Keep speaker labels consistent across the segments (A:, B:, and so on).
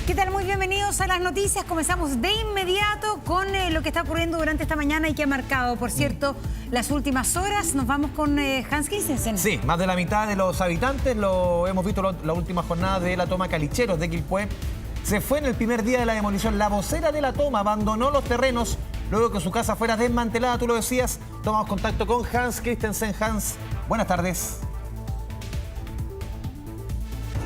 A: ¿Qué tal? Muy bienvenidos a las noticias. Comenzamos de inmediato con lo que está ocurriendo durante esta mañana y que ha marcado, por cierto, las últimas horas. Nos vamos con Hans Christensen.
B: Sí, más de la mitad de los habitantes, lo hemos visto la última jornada de la toma Calicheros de Quilpué, se fue en el primer día de la demolición. La vocera de la toma abandonó los terrenos luego que su casa fuera desmantelada, tú lo decías. Tomamos contacto con Hans Christensen. Hans, buenas tardes.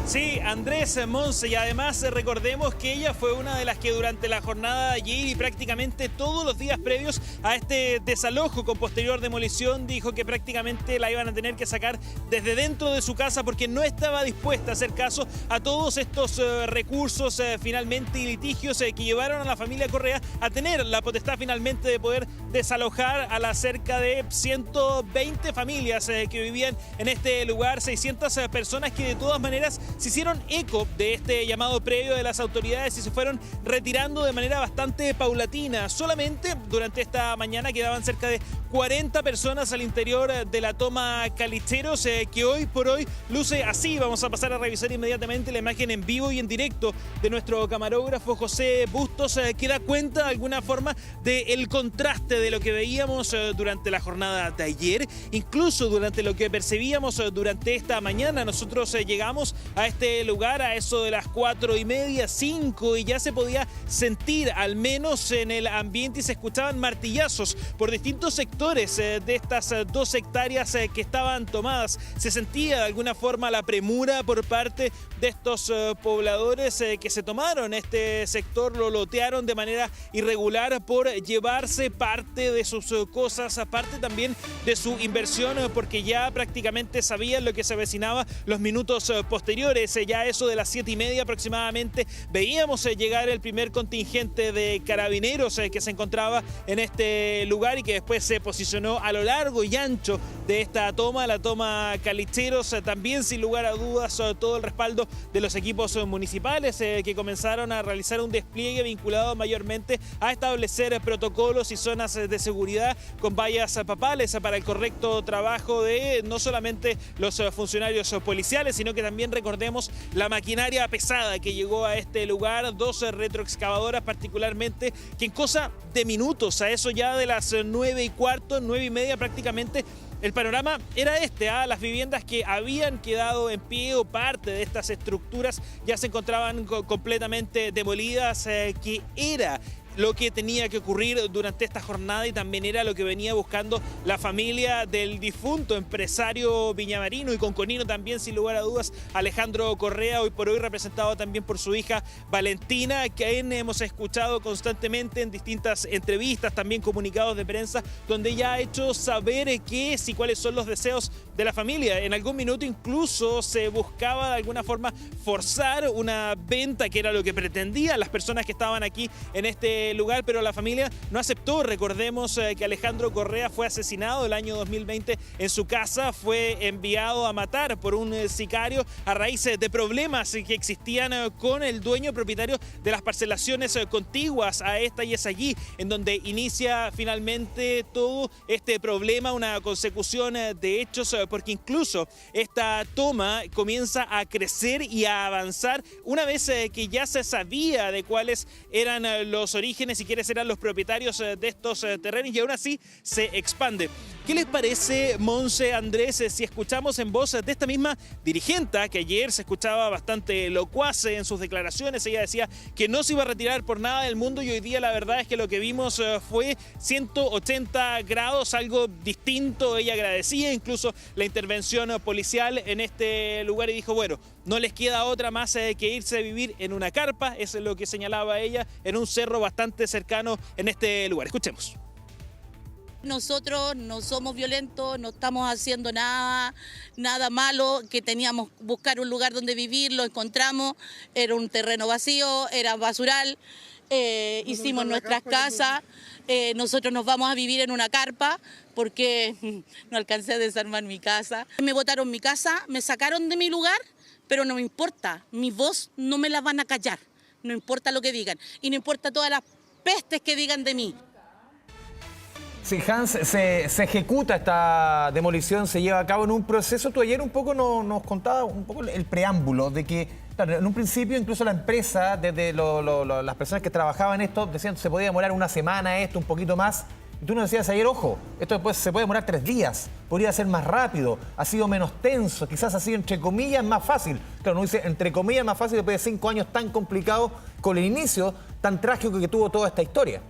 C: Sí, Andrés, Monse, y además recordemos que ella fue una de las que durante la jornada de ayer y prácticamente todos los días previos a este desalojo con posterior demolición dijo que prácticamente la iban a tener que sacar desde dentro de su casa porque no estaba dispuesta a hacer caso a todos estos recursos finalmente y litigios que llevaron a la familia Correa a tener la potestad finalmente de poder desalojar a las cerca de 120 familias que vivían en este lugar, 600 personas que de todas maneras se hicieron eco de este llamado previo de las autoridades y se fueron retirando de manera bastante paulatina. Solamente durante esta mañana quedaban cerca de 40 personas al interior de la toma Calicheros, que hoy por hoy luce así. Vamos a pasar a revisar inmediatamente la imagen en vivo y en directo de nuestro camarógrafo José Bustos, que da cuenta de alguna forma del contraste de lo que veíamos durante la jornada de ayer, incluso durante lo que percibíamos durante esta mañana. Nosotros llegamos a este lugar a eso de las 4:30, 5, y ya se podía sentir al menos en el ambiente y se escuchaban martillazos por distintos sectores de estas 2 hectáreas que estaban tomadas. Se sentía de alguna forma la premura por parte de estos pobladores que se tomaron este sector, lo lotearon de manera irregular por llevarse parte de sus cosas, aparte también de su inversión, porque ya prácticamente sabían lo que se avecinaba los minutos posteriores. Ya eso de las 7:30 aproximadamente veíamos llegar el primer contingente de carabineros que se encontraba en este lugar y que después se posicionó a lo largo y ancho de esta toma, la toma Calicheros. También sin lugar a dudas todo el respaldo de los equipos municipales que comenzaron a realizar un despliegue vinculado mayormente a establecer protocolos y zonas de seguridad con vallas papales para el correcto trabajo de no solamente los funcionarios policiales, sino que también recordemos la maquinaria pesada que llegó a este lugar, 2 retroexcavadoras particularmente, que en cosa de minutos, a eso ya de las 9:15, 9:30 prácticamente, el panorama era este, las viviendas que habían quedado en pie o parte de estas estructuras ya se encontraban completamente demolidas, que era lo que tenía que ocurrir durante esta jornada y también era lo que venía buscando la familia del difunto empresario viñamarino y conconino también, sin lugar a dudas, Alejandro Correa, hoy por hoy representado también por su hija Valentina, que hemos escuchado constantemente en distintas entrevistas, también comunicados de prensa, donde ella ha hecho saber qué es y cuáles son los deseos de la familia. En algún minuto incluso se buscaba de alguna forma forzar una venta, que era lo que pretendían las personas que estaban aquí en este lugar, pero la familia no aceptó. Recordemos que Alejandro Correa fue asesinado el año 2020 en su casa, fue enviado a matar por un sicario a raíz de problemas que existían con el dueño propietario de las parcelaciones contiguas a esta, y es allí en donde inicia finalmente todo este problema, una consecución de hechos, porque incluso esta toma comienza a crecer y a avanzar una vez que ya se sabía de cuáles eran los orígenes y quiénes eran los propietarios de estos terrenos, y aún así se expande. ¿Qué les parece, Monse, Andrés, si escuchamos en voz de esta misma dirigente, que ayer se escuchaba bastante locuaz en sus declaraciones? Ella decía que no se iba a retirar por nada del mundo y hoy día la verdad es que lo que vimos fue 180 grados, algo distinto. Ella agradecía incluso la intervención policial en este lugar y dijo, bueno, no les queda otra más que irse a vivir en una carpa, eso es lo que señalaba ella, en un cerro bastante cercano en este lugar. Escuchemos.
D: Nosotros no somos violentos, no estamos haciendo nada malo, que teníamos que buscar un lugar donde vivir, lo encontramos, era un terreno vacío, era basural, hicimos nuestras casas, nosotros nos vamos a vivir en una carpa porque no alcancé a desarmar mi casa. Me botaron mi casa, me sacaron de mi lugar, pero no me importa, mi voz no me la van a callar, no importa lo que digan y no importa todas las pestes que digan de mí.
B: Sí, Hans, se ejecuta esta demolición, se lleva a cabo en un proceso. Tú ayer un poco nos contabas un poco el preámbulo de que Claro, en un principio incluso la empresa, desde las personas que trabajaban en esto, decían que se podía demorar una semana esto, un poquito más. Y tú nos decías ayer, ojo, esto después se puede demorar 3 días, podría ser más rápido, ha sido menos tenso, quizás ha sido entre comillas más fácil. Claro, uno dice entre comillas más fácil después de 5 años tan complicados con el inicio tan trágico que tuvo toda esta historia.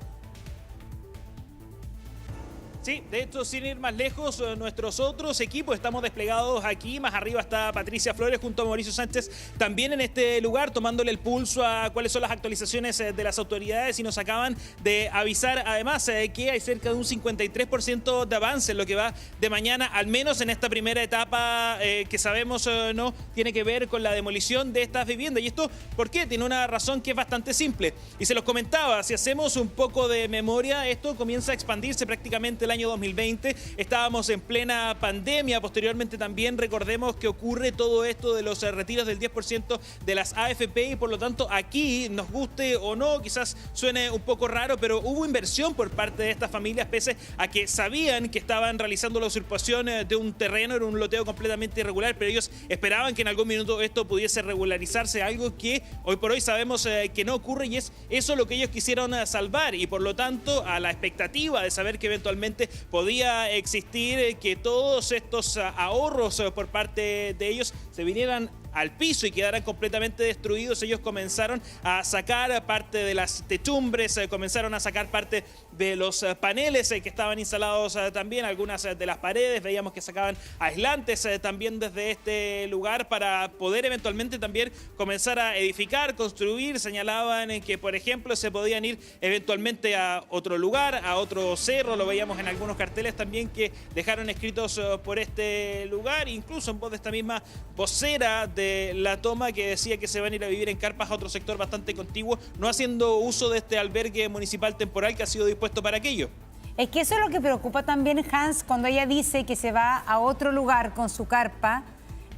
C: Sí, de hecho, sin ir más lejos, nuestros otros equipos estamos desplegados aquí. Más arriba está Patricia Flores junto a Mauricio Sánchez, también en este lugar, tomándole el pulso a cuáles son las actualizaciones de las autoridades, y nos acaban de avisar además que hay cerca de un 53% de avance en lo que va de mañana, al menos en esta primera etapa que sabemos no tiene que ver con la demolición de estas viviendas. ¿Y esto por qué? Tiene una razón que es bastante simple, y se los comentaba, si hacemos un poco de memoria, esto comienza a expandirse prácticamente el año 2020, estábamos en plena pandemia, posteriormente también recordemos que ocurre todo esto de los retiros del 10% de las AFP, y por lo tanto aquí, nos guste o no, quizás suene un poco raro, pero hubo inversión por parte de estas familias, pese a que sabían que estaban realizando la usurpación de un terreno, era un loteo completamente irregular, pero ellos esperaban que en algún minuto esto pudiese regularizarse, algo que hoy por hoy sabemos que no ocurre, y es eso lo que ellos quisieron salvar, y por lo tanto a la expectativa de saber que eventualmente podía existir que todos estos ahorros por parte de ellos se vinieran al piso y quedaran completamente destruidos. Ellos comenzaron a sacar parte de las techumbres, comenzaron a sacar parte de los paneles que estaban instalados también, algunas de las paredes, veíamos que sacaban aislantes también desde este lugar para poder eventualmente también comenzar a edificar, construir. Señalaban que, por ejemplo, se podían ir eventualmente a otro lugar, a otro cerro, lo veíamos en algunos carteles también que dejaron escritos por este lugar, incluso en voz de esta misma vocera de la toma que decía que se van a ir a vivir en carpas a otro sector bastante contiguo, no haciendo uso de este albergue municipal temporal que ha sido dispuesto para aquello.
A: Es que eso es lo que preocupa también, Hans, cuando ella dice que se va a otro lugar con su carpa.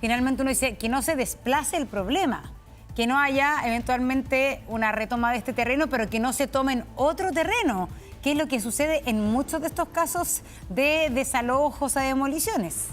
A: Finalmente uno dice que no se desplace el problema, que no haya eventualmente una retoma de este terreno, pero que no se tomen otro terreno, que es lo que sucede en muchos de estos casos de desalojos a demoliciones.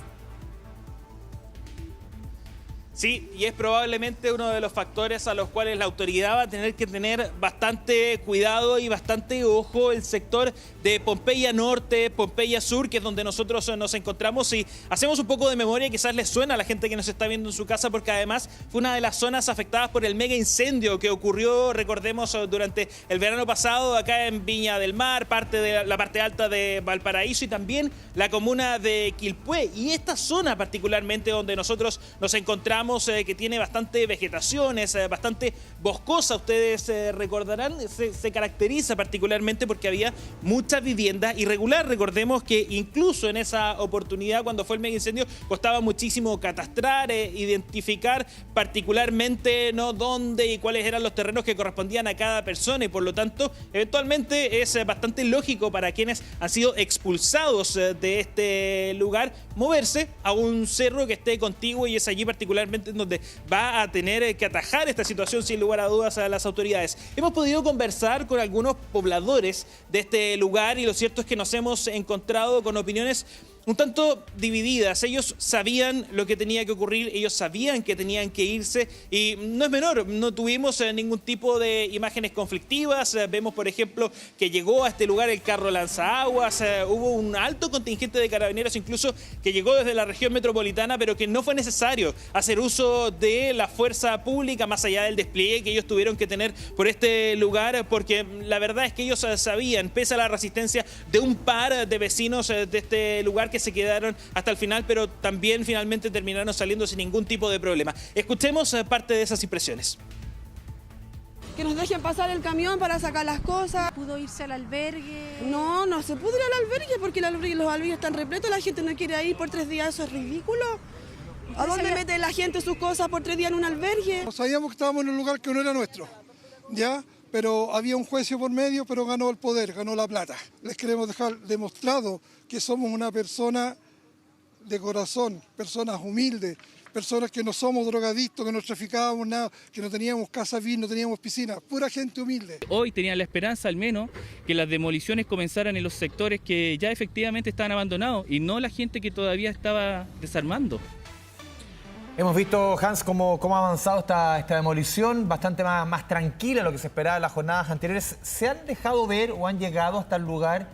C: Sí, y es probablemente uno de los factores a los cuales la autoridad va a tener que tener bastante cuidado y bastante ojo. El sector de Pompeya Norte, Pompeya Sur, que es donde nosotros nos encontramos. Y hacemos un poco de memoria, quizás les suena a la gente que nos está viendo en su casa, porque además fue una de las zonas afectadas por el mega incendio que ocurrió, recordemos, durante el verano pasado acá en Viña del Mar, parte de la parte alta de Valparaíso y también la comuna de Quilpué. Y esta zona particularmente donde nosotros nos encontramos, que tiene bastante vegetación, es bastante boscosa, ustedes recordarán, se caracteriza particularmente porque había muchas viviendas irregulares. Recordemos que incluso en esa oportunidad, cuando fue el mega incendio, costaba muchísimo catastrar, identificar particularmente dónde y cuáles eran los terrenos que correspondían a cada persona, y por lo tanto, eventualmente es bastante lógico para quienes han sido expulsados de este lugar moverse a un cerro que esté contiguo, y es allí particularmente en donde va a tener que atajar esta situación sin lugar a dudas a las autoridades. Hemos podido conversar con algunos pobladores de este lugar y lo cierto es que nos hemos encontrado con opiniones un tanto divididas. Ellos sabían lo que tenía que ocurrir, ellos sabían que tenían que irse, y no es menor, no tuvimos ningún tipo de imágenes conflictivas. Vemos, por ejemplo, que llegó a este lugar el carro lanzaguas, hubo un alto contingente de carabineros incluso que llegó desde la región metropolitana, pero que no fue necesario hacer uso de la fuerza pública más allá del despliegue que ellos tuvieron que tener por este lugar, porque la verdad es que ellos sabían, pese a la resistencia de un par de vecinos de este lugar que se quedaron hasta el final, pero también finalmente terminaron saliendo sin ningún tipo de problema. Escuchemos parte de esas impresiones.
E: Que nos dejen pasar el camión para sacar las cosas.
F: ¿Pudo irse al albergue?
E: No, no se pudo ir al albergue porque los albergues están repletos, la gente no quiere ir por 3 días, eso es ridículo. ¿A dónde mete la gente sus cosas por 3 días en un albergue?
G: Sabíamos que estábamos en un lugar que no era nuestro, ¿ya? Pero había un juicio por medio, pero ganó el poder, ganó la plata. Les queremos dejar demostrado que somos una persona de corazón, personas humildes, personas que no somos drogadictos, que no traficábamos nada, que no teníamos casa VIP, no teníamos piscina, pura gente humilde.
H: Hoy tenían la esperanza al menos que las demoliciones comenzaran en los sectores que ya efectivamente estaban abandonados y no la gente que todavía estaba desarmando.
B: Hemos visto, Hans, cómo ha avanzado esta demolición, bastante más tranquila de lo que se esperaba en las jornadas anteriores. ¿Se han dejado ver o han llegado hasta el lugar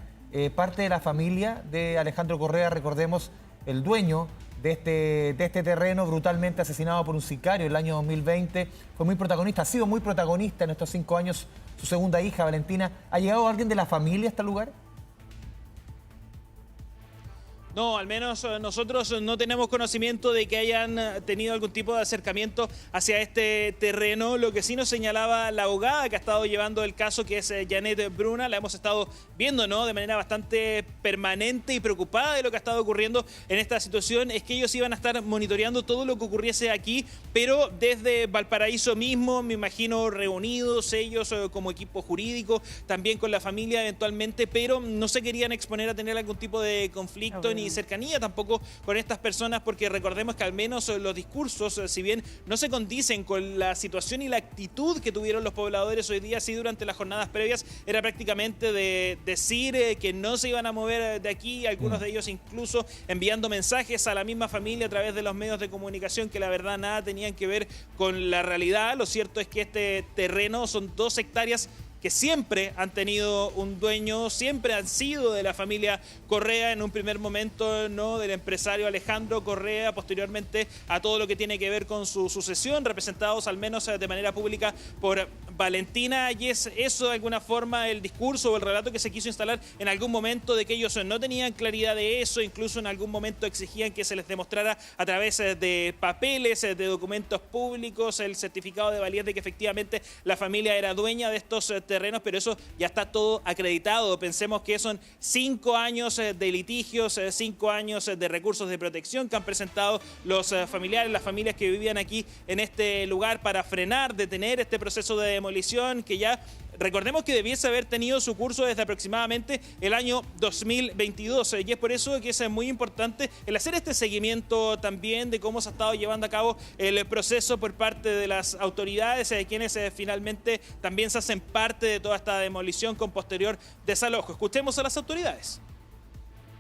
B: parte de la familia de Alejandro Correa? Recordemos, el dueño de este terreno, brutalmente asesinado por un sicario en el año 2020. Fue muy protagonista, ha sido muy protagonista en estos 5 años su segunda hija, Valentina. ¿Ha llegado alguien de la familia a este lugar?
C: No, al menos nosotros no tenemos conocimiento de que hayan tenido algún tipo de acercamiento hacia este terreno. Lo que sí nos señalaba la abogada que ha estado llevando el caso, que es Janet Bruna, la hemos estado viendo, ¿no?, de manera bastante permanente y preocupada de lo que ha estado ocurriendo en esta situación, es que ellos iban a estar monitoreando todo lo que ocurriese aquí, pero desde Valparaíso mismo, me imagino reunidos ellos como equipo jurídico, también con la familia eventualmente, pero no se querían exponer a tener algún tipo de conflicto ni cercanía tampoco con estas personas, porque recordemos que al menos los discursos, si bien no se condicen con la situación y la actitud que tuvieron los pobladores hoy día, sí durante las jornadas previas, era prácticamente de decir que no se iban a mover de aquí, algunos de ellos incluso enviando mensajes a la misma familia a través de los medios de comunicación que la verdad nada tenían que ver con la realidad. Lo cierto es que este terreno son 2 hectáreas que siempre han tenido un dueño, siempre han sido de la familia Correa, en un primer momento no del empresario Alejandro Correa, posteriormente a todo lo que tiene que ver con su sucesión, representados al menos de manera pública por Valentina, y es eso de alguna forma el discurso o el relato que se quiso instalar en algún momento, de que ellos no tenían claridad de eso, incluso en algún momento exigían que se les demostrara a través de papeles, de documentos públicos, el certificado de validez de que efectivamente la familia era dueña de estos terrenos, pero eso ya está todo acreditado. Pensemos que son 5 años de litigios, 5 años de recursos de protección que han presentado los familiares, las familias que vivían aquí en este lugar para frenar, detener este proceso de demolición que ya recordemos que debiese haber tenido su curso desde aproximadamente el año 2022 y es por eso que es muy importante el hacer este seguimiento también de cómo se ha estado llevando a cabo el proceso por parte de las autoridades, quienes finalmente también se hacen parte de toda esta demolición con posterior desalojo. Escuchemos a las autoridades.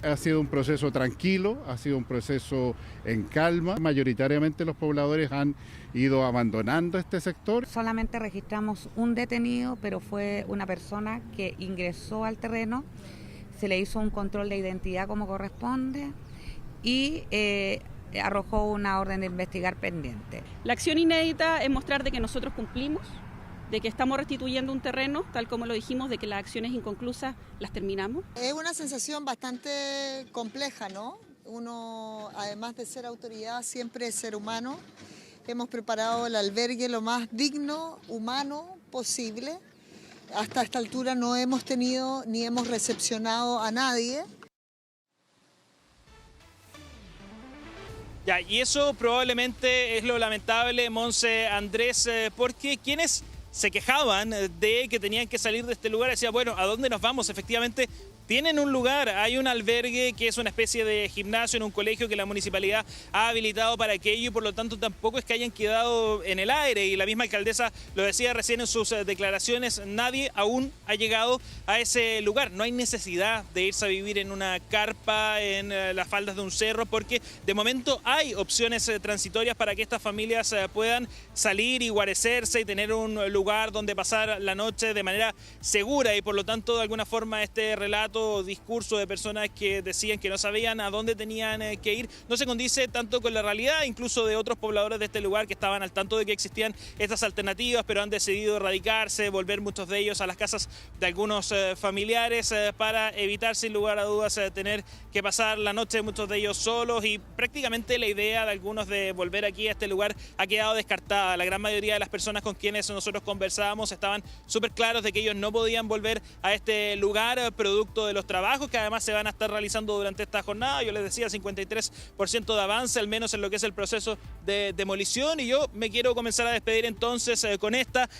F: Ha sido un proceso tranquilo, ha sido un proceso en calma. Mayoritariamente los pobladores han ido abandonando este sector.
I: Solamente registramos un detenido, pero fue una persona que ingresó al terreno, se le hizo un control de identidad como corresponde y arrojó una orden de investigar pendiente.
J: La acción inédita es mostrar de que nosotros cumplimos, de que estamos restituyendo un terreno, tal como lo dijimos, de que las acciones inconclusas las terminamos.
K: Es una sensación bastante compleja, ¿no? Uno, además de ser autoridad, siempre es ser humano. Hemos preparado el albergue lo más digno, humano posible. Hasta esta altura no hemos tenido ni hemos recepcionado a nadie.
C: Ya, y eso probablemente es lo lamentable, Monse, Andrés, porque quienes se quejaban de que tenían que salir de este lugar, decían, bueno, ¿a dónde nos vamos? Efectivamente, tienen un lugar, hay un albergue que es una especie de gimnasio en un colegio que la municipalidad ha habilitado para aquello y por lo tanto tampoco es que hayan quedado en el aire y la misma alcaldesa lo decía recién en sus declaraciones, nadie aún ha llegado a ese lugar. No hay necesidad de irse a vivir en una carpa en las faldas de un cerro porque de momento hay opciones transitorias para que estas familias puedan salir y guarecerse y tener un lugar donde pasar la noche de manera segura y por lo tanto de alguna forma este relato o discurso de personas que decían que no sabían a dónde tenían que ir no se condice tanto con la realidad, incluso de otros pobladores de este lugar que estaban al tanto de que existían estas alternativas, pero han decidido radicarse, volver muchos de ellos a las casas de algunos familiares para evitar sin lugar a dudas tener que pasar la noche muchos de ellos solos y prácticamente la idea de algunos de volver aquí a este lugar ha quedado descartada. La gran mayoría de las personas con quienes nosotros conversábamos estaban súper claros de que ellos no podían volver a este lugar producto de los trabajos que además se van a estar realizando durante esta jornada. Yo les decía 53% de avance, al menos en lo que es el proceso de demolición y yo me quiero comenzar a despedir entonces con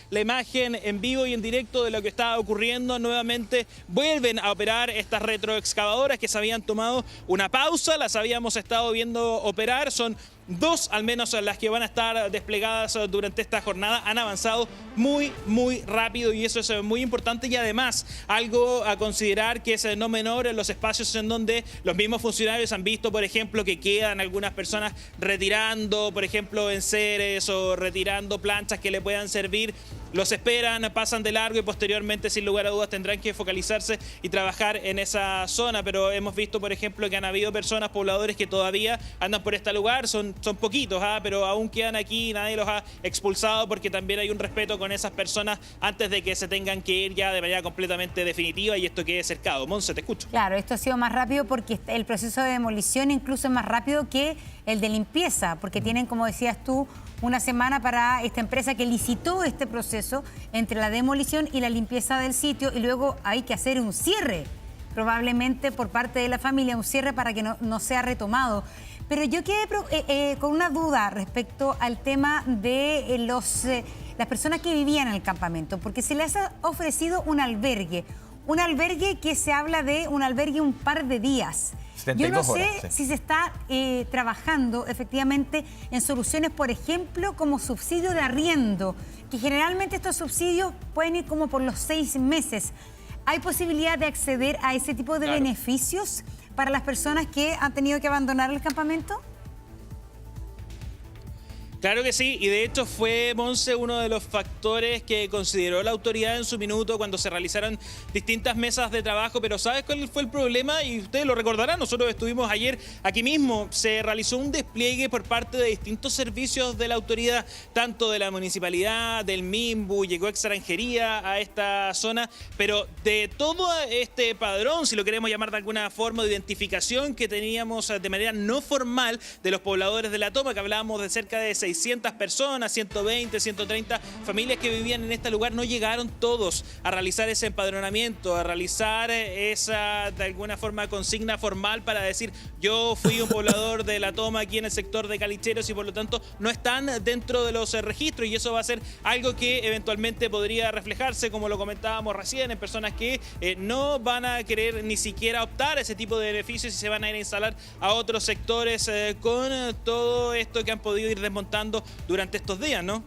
C: la imagen en vivo y en directo de lo que está ocurriendo. Nuevamente vuelven a operar estas retroexcavadoras que se habían tomado una pausa, las habíamos estado viendo operar, son 2 al menos las que van a estar desplegadas durante esta jornada han avanzado muy rápido y eso es muy importante. Y además algo a considerar que es no menor en los espacios en donde los mismos funcionarios han visto, por ejemplo, que quedan algunas personas retirando, por ejemplo, enseres o retirando planchas que le puedan servir. Los esperan, pasan de largo y posteriormente, sin lugar a dudas, tendrán que focalizarse y trabajar en esa zona. Pero hemos visto, por ejemplo, que han habido personas, pobladores que todavía andan por este lugar. Son poquitos, pero aún quedan aquí, nadie los ha expulsado porque también hay un respeto con esas personas antes de que se tengan que ir ya de manera completamente definitiva y esto quede cercado. Monse, te escucho.
A: Claro, esto ha sido más rápido porque el proceso de demolición incluso es más rápido que el de limpieza, porque tienen, como decías tú, una semana para esta empresa que licitó este proceso entre la demolición y la limpieza del sitio y luego hay que hacer un cierre, probablemente por parte de la familia, un cierre para que no sea retomado. Pero yo quedé con una duda respecto al tema de las personas que vivían en el campamento, porque se les ha ofrecido un albergue que se habla de un albergue un par de días. Yo no sé si se está trabajando efectivamente en soluciones, por ejemplo, como subsidio de arriendo, que generalmente estos subsidios pueden ir como por los 6 meses. ¿Hay posibilidad de acceder a ese tipo de beneficios para las personas que han tenido que abandonar el campamento?
C: Claro que sí, y de hecho fue, Monse, uno de los factores que consideró la autoridad en su minuto cuando se realizaron distintas mesas de trabajo. Pero ¿sabes cuál fue el problema? Y ustedes lo recordarán, nosotros estuvimos ayer aquí mismo. Se realizó un despliegue por parte de distintos servicios de la autoridad, tanto de la municipalidad, del MIMBU, llegó extranjería a esta zona, pero de todo este padrón, si lo queremos llamar de alguna forma, de identificación que teníamos de manera no formal de los pobladores de La Toma, que hablábamos de cerca de 600 personas, 120, 130 familias que vivían en este lugar, no llegaron todos a realizar ese empadronamiento, a realizar esa, de alguna forma, consigna formal para decir yo fui un poblador de La Toma aquí en el sector de Calicheros y por lo tanto no están dentro de los registros, y eso va a ser algo que eventualmente podría reflejarse, como lo comentábamos recién, en personas que no van a querer ni siquiera optar a ese tipo de beneficios y se van a ir a instalar a otros sectores con todo esto que han podido ir desmontando durante estos días, ¿no?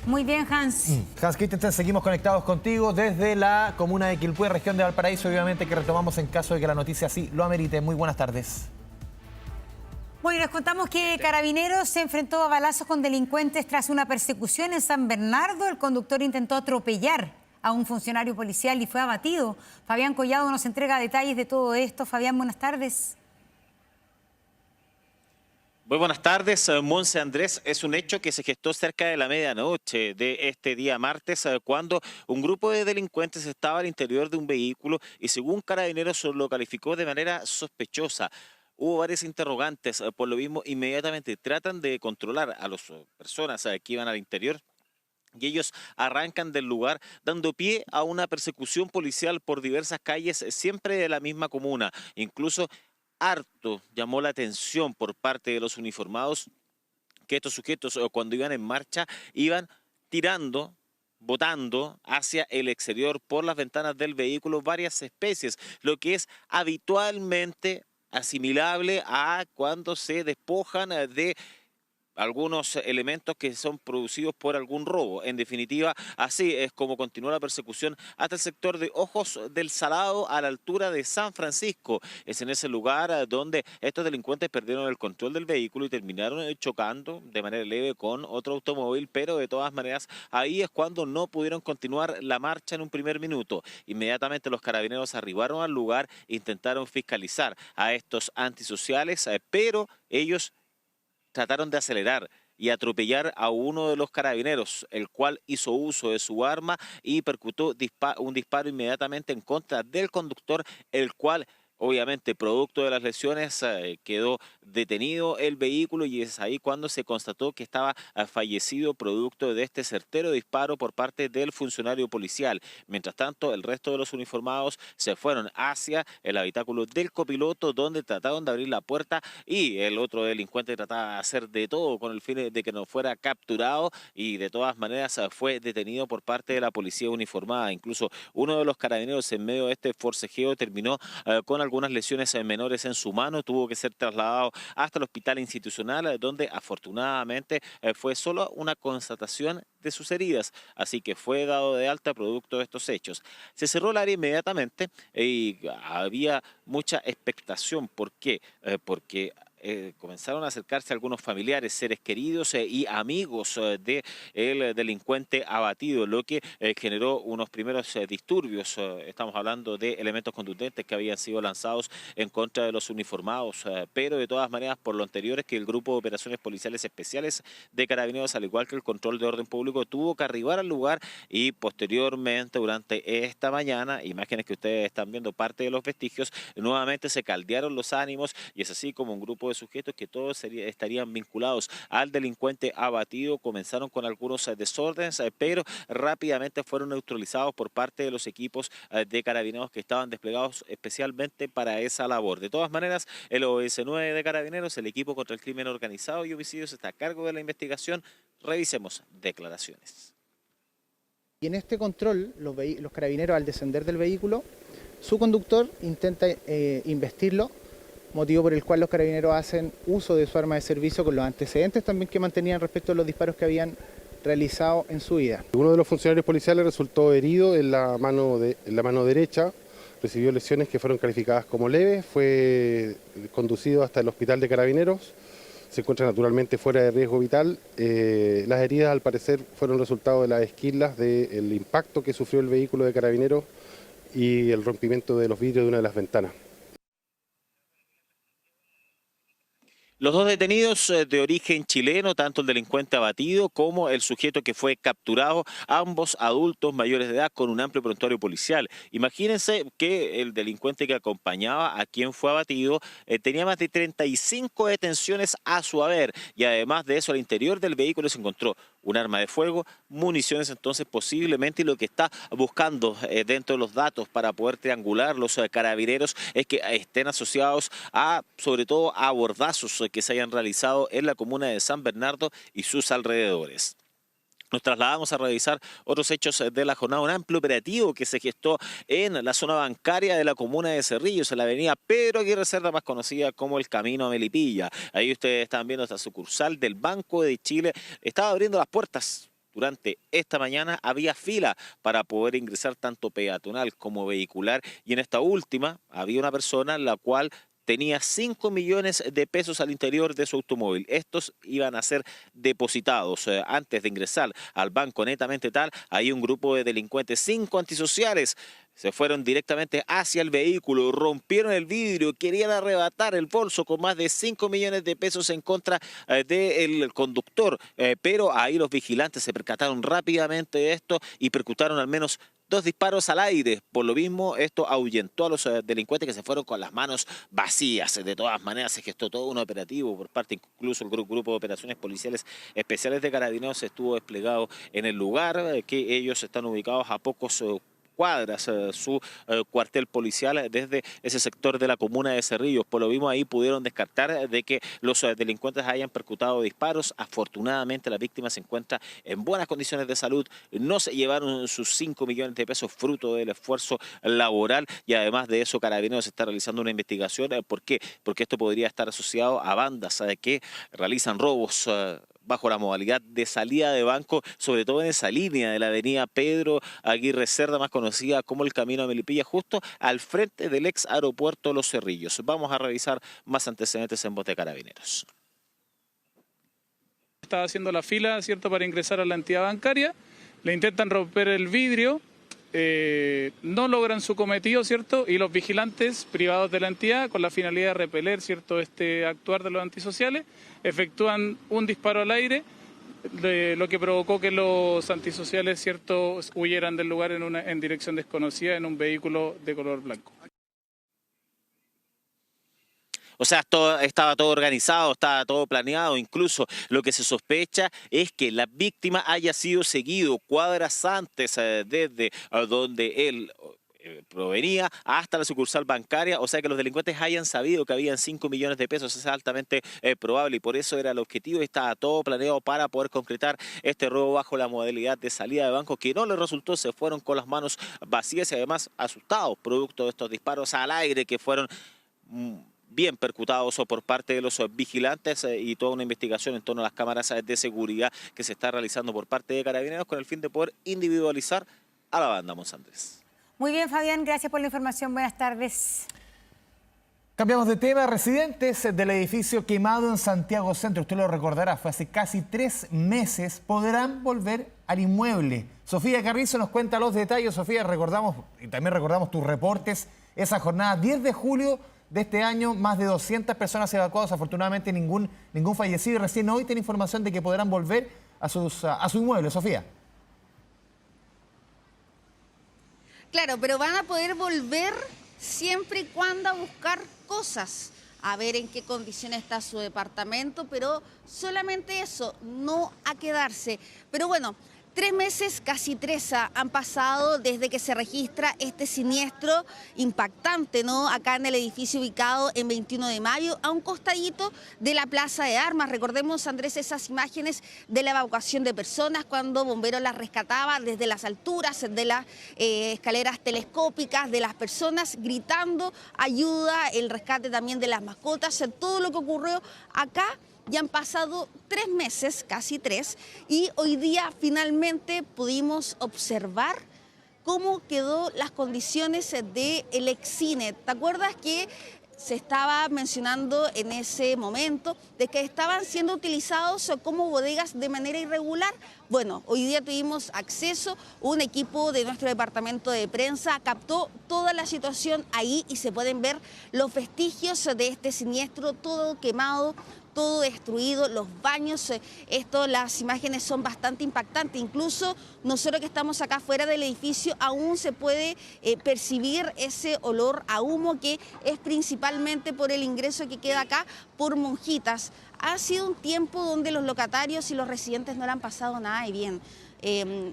A: Muy bien, Hans.
B: Hans Christensen, seguimos conectados contigo desde la comuna de Quilpué, región de Valparaíso, obviamente que retomamos en caso de que la noticia así lo amerite. Muy buenas tardes.
A: Bueno, les contamos que Carabineros se enfrentó a balazos con delincuentes tras una persecución en San Bernardo. El conductor intentó atropellar a un funcionario policial y fue abatido. Fabián Collado nos entrega detalles de todo esto. Fabián, buenas tardes.
L: Muy buenas tardes, Monse Andrés. Es un hecho que se gestó cerca de la medianoche de este día martes, cuando un grupo de delincuentes estaba al interior de un vehículo y según Carabineros lo calificó de manera sospechosa. Hubo varias interrogantes, por lo mismo inmediatamente tratan de controlar a las personas que iban al interior y ellos arrancan del lugar dando pie a una persecución policial por diversas calles, siempre de la misma comuna. Incluso harto llamó la atención por parte de los uniformados que estos sujetos cuando iban en marcha iban tirando, botando hacia el exterior por las ventanas del vehículo varias especies, lo que es habitualmente asimilable a cuando se despojan de algunos elementos que son producidos por algún robo. En definitiva, así es como continuó la persecución hasta el sector de Ojos del Salado, a la altura de San Francisco. Es en ese lugar donde estos delincuentes perdieron el control del vehículo y terminaron chocando de manera leve con otro automóvil, pero de todas maneras ahí es cuando no pudieron continuar la marcha en un primer minuto. Inmediatamente los carabineros arribaron al lugar e intentaron fiscalizar a estos antisociales, pero ellos trataron de acelerar y atropellar a uno de los carabineros, el cual hizo uso de su arma y percutó un disparo inmediatamente en contra del conductor, el cual obviamente producto de las lesiones quedó detenido el vehículo y es ahí cuando se constató que estaba fallecido producto de este certero disparo por parte del funcionario policial. Mientras tanto, el resto de los uniformados se fueron hacia el habitáculo del copiloto, donde trataron de abrir la puerta y el otro delincuente trataba de hacer de todo con el fin de que no fuera capturado y de todas maneras fue detenido por parte de la policía uniformada. Incluso uno de los carabineros en medio de este forcejeo terminó con algunas lesiones menores en su mano, tuvo que ser trasladado hasta el hospital institucional, donde afortunadamente fue solo una constatación de sus heridas, así que fue dado de alta producto de estos hechos. Se cerró el área inmediatamente y había mucha expectación. ¿Por qué? Porque comenzaron a acercarse algunos familiares, seres queridos y amigos del delincuente abatido, lo que generó unos primeros disturbios. Estamos hablando de elementos contundentes que habían sido lanzados en contra de los uniformados, pero de todas maneras, por lo anterior, es que el Grupo de Operaciones Policiales Especiales de Carabineros, al igual que el Control de Orden Público, tuvo que arribar al lugar y posteriormente, durante esta mañana, imágenes que ustedes están viendo, parte de los vestigios, nuevamente se caldearon los ánimos y es así como un grupo de sujetos que todos estarían vinculados al delincuente abatido comenzaron con algunos desórdenes, pero rápidamente fueron neutralizados por parte de los equipos de Carabineros que estaban desplegados especialmente para esa labor. De todas maneras, el OS9 de Carabineros, el equipo contra el crimen organizado y homicidios, está a cargo de la investigación. Revisemos declaraciones.
M: Y en este control, los carabineros, al descender del vehículo, su conductor intenta investirlo, motivo por el cual los carabineros hacen uso de su arma de servicio con los antecedentes también que mantenían respecto a los disparos que habían realizado en su vida.
N: Uno de los funcionarios policiales resultó herido en la mano derecha, recibió lesiones que fueron calificadas como leves, fue conducido hasta el hospital de Carabineros, se encuentra naturalmente fuera de riesgo vital. Las heridas al parecer fueron resultado de las esquirlas del impacto que sufrió el vehículo de Carabineros y el rompimiento de los vidrios de una de las ventanas.
L: Los dos detenidos de origen chileno, tanto el delincuente abatido como el sujeto que fue capturado, ambos adultos mayores de edad con un amplio prontuario policial. Imagínense que el delincuente que acompañaba a quien fue abatido tenía más de 35 detenciones a su haber y además de eso al interior del vehículo se encontró un arma de fuego, municiones entonces posiblemente, y lo que está buscando dentro de los datos para poder triangular los carabineros es que estén asociados a, sobre todo, a abordazos que se hayan realizado en la comuna de San Bernardo y sus alrededores. Nos trasladamos a revisar otros hechos de la jornada, un amplio operativo que se gestó en la zona bancaria de la comuna de Cerrillos, en la avenida Pedro Aguirre Cerda, más conocida como el Camino a Melipilla. Ahí ustedes están viendo esta sucursal del Banco de Chile, estaba abriendo las puertas. Durante esta mañana había fila para poder ingresar tanto peatonal como vehicular y en esta última había una persona la cual tenía 5 millones de pesos al interior de su automóvil. Estos iban a ser depositados antes de ingresar al banco netamente tal. Hay un grupo de delincuentes, 5 antisociales, se fueron directamente hacia el vehículo, rompieron el vidrio, querían arrebatar el bolso con más de 5 millones de pesos en contra del conductor. Pero ahí los vigilantes se percataron rápidamente de esto y percutaron al menos 2 disparos al aire. Por lo mismo, esto ahuyentó a los delincuentes que se fueron con las manos vacías. De todas maneras, se gestó todo un operativo por parte, incluso el Grupo de Operaciones Policiales Especiales de Carabineros estuvo desplegado en el lugar, que ellos están ubicados a pocos cuadras su cuartel policial desde ese sector de la comuna de Cerrillos. Por lo mismo ahí pudieron descartar de que los delincuentes hayan percutado disparos. Afortunadamente la víctima se encuentra en buenas condiciones de salud, no se llevaron sus 5 millones de pesos fruto del esfuerzo laboral y además de eso Carabineros está realizando una investigación. ¿Por qué? Porque esto podría estar asociado a bandas que realizan robos bajo la modalidad de salida de banco, sobre todo en esa línea de la avenida Pedro Aguirre Cerda, más conocida como el Camino a Melipilla, justo al frente del ex aeropuerto Los Cerrillos. Vamos a revisar más antecedentes en voz de Carabineros.
O: Estaba haciendo la fila, ¿cierto?, para ingresar a la entidad bancaria, le intentan romper el vidrio, no logran su cometido, ¿cierto?, y los vigilantes privados de la entidad, con la finalidad de repeler, ¿cierto?, este actuar de los antisociales, efectúan un disparo al aire, lo que provocó que los antisociales, ¿cierto?, huyeran del lugar en dirección desconocida en un vehículo de color blanco.
L: O sea, estaba todo organizado, estaba todo planeado. Incluso lo que se sospecha es que la víctima haya sido seguido cuadras antes desde donde él provenía hasta la sucursal bancaria, o sea que los delincuentes hayan sabido que habían 5 millones de pesos, es altamente probable, y por eso era el objetivo y estaba todo planeado para poder concretar este robo bajo la modalidad de salida de banco, que no les resultó, se fueron con las manos vacías y además asustados, producto de estos disparos al aire que fueron bien percutados por parte de los vigilantes y toda una investigación en torno a las cámaras de seguridad que se está realizando por parte de Carabineros con el fin de poder individualizar a la banda, Monse Andrés.
A: Muy bien, Fabián, gracias por la información. Buenas tardes.
B: Cambiamos de tema. Residentes del edificio quemado en Santiago Centro, usted lo recordará, fue hace casi 3 meses, podrán volver al inmueble. Sofía Carrizo nos cuenta los detalles. Sofía, recordamos, y también recordamos tus reportes, esa jornada 10 de julio de este año, más de 200 personas evacuadas, afortunadamente ningún fallecido, y recién hoy tiene información de que podrán volver a su inmueble. Sofía.
P: Claro, pero van a poder volver siempre y cuando a buscar cosas, a ver en qué condiciones está su departamento, pero solamente eso, no a quedarse. Pero bueno, 3 meses, casi 3 han pasado desde que se registra este siniestro impactante, ¿no? Acá en el edificio ubicado en 21 de mayo, a un costadito de la Plaza de Armas. Recordemos, Andrés, esas imágenes de la evacuación de personas cuando bomberos las rescataban desde las alturas, de las escaleras telescópicas, de las personas gritando ayuda, el rescate también de las mascotas, todo lo que ocurrió acá. Ya han pasado 3 meses, casi 3, y hoy día finalmente pudimos observar cómo quedó las condiciones del ex-cine. ¿Te acuerdas que se estaba mencionando en ese momento de que estaban siendo utilizados como bodegas de manera irregular? Bueno, hoy día tuvimos acceso, un equipo de nuestro departamento de prensa captó toda la situación ahí y se pueden ver los vestigios de este siniestro, todo quemado, todo destruido, los baños, las imágenes son bastante impactantes. Incluso nosotros que estamos acá fuera del edificio aún se puede percibir ese olor a humo que es principalmente por el ingreso que queda acá por Monjitas. Ha sido un tiempo donde los locatarios y los residentes no le han pasado nada de bien.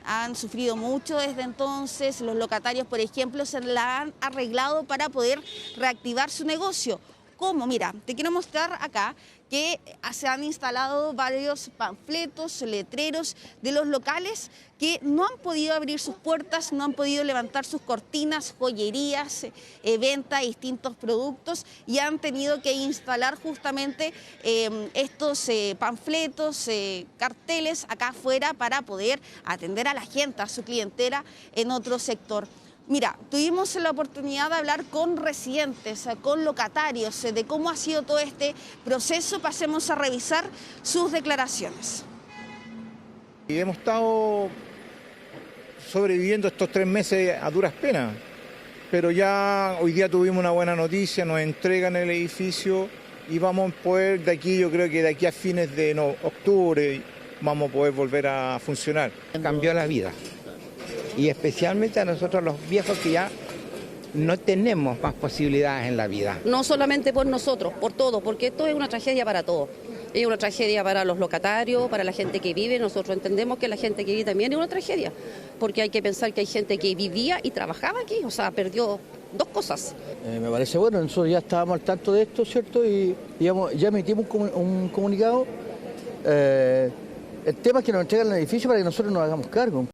P: Han sufrido mucho desde entonces, los locatarios, por ejemplo, se la han arreglado para poder reactivar su negocio. ¿Cómo? Mira, te quiero mostrar acá que se han instalado varios panfletos, letreros de los locales que no han podido abrir sus puertas, no han podido levantar sus cortinas, joyerías, venta de distintos productos y han tenido que instalar justamente estos panfletos, carteles acá afuera para poder atender a la gente, a su clientela en otro sector. Mira, tuvimos la oportunidad de hablar con residentes, con locatarios, de cómo ha sido todo este proceso. Pasemos a revisar sus declaraciones.
Q: Y hemos estado sobreviviendo estos 3 meses a duras penas, pero ya hoy día tuvimos una buena noticia, nos entregan el edificio y vamos a poder, de aquí, yo creo que de aquí a fines de octubre, vamos a poder volver a funcionar.
R: Cambió la vida. Y especialmente a nosotros los viejos que ya no tenemos más posibilidades en la vida.
S: No solamente por nosotros, por todos, porque esto es una tragedia para todos. Es una tragedia para los locatarios, para la gente que vive. Nosotros entendemos que la gente que vive también es una tragedia, porque hay que pensar que hay gente que vivía y trabajaba aquí, o sea, perdió 2 cosas.
T: Me parece bueno, nosotros ya estábamos al tanto de esto, ¿cierto? Y digamos, ya emitimos un comunicado. El tema es que nos entregan el edificio para que nosotros nos hagamos cargo.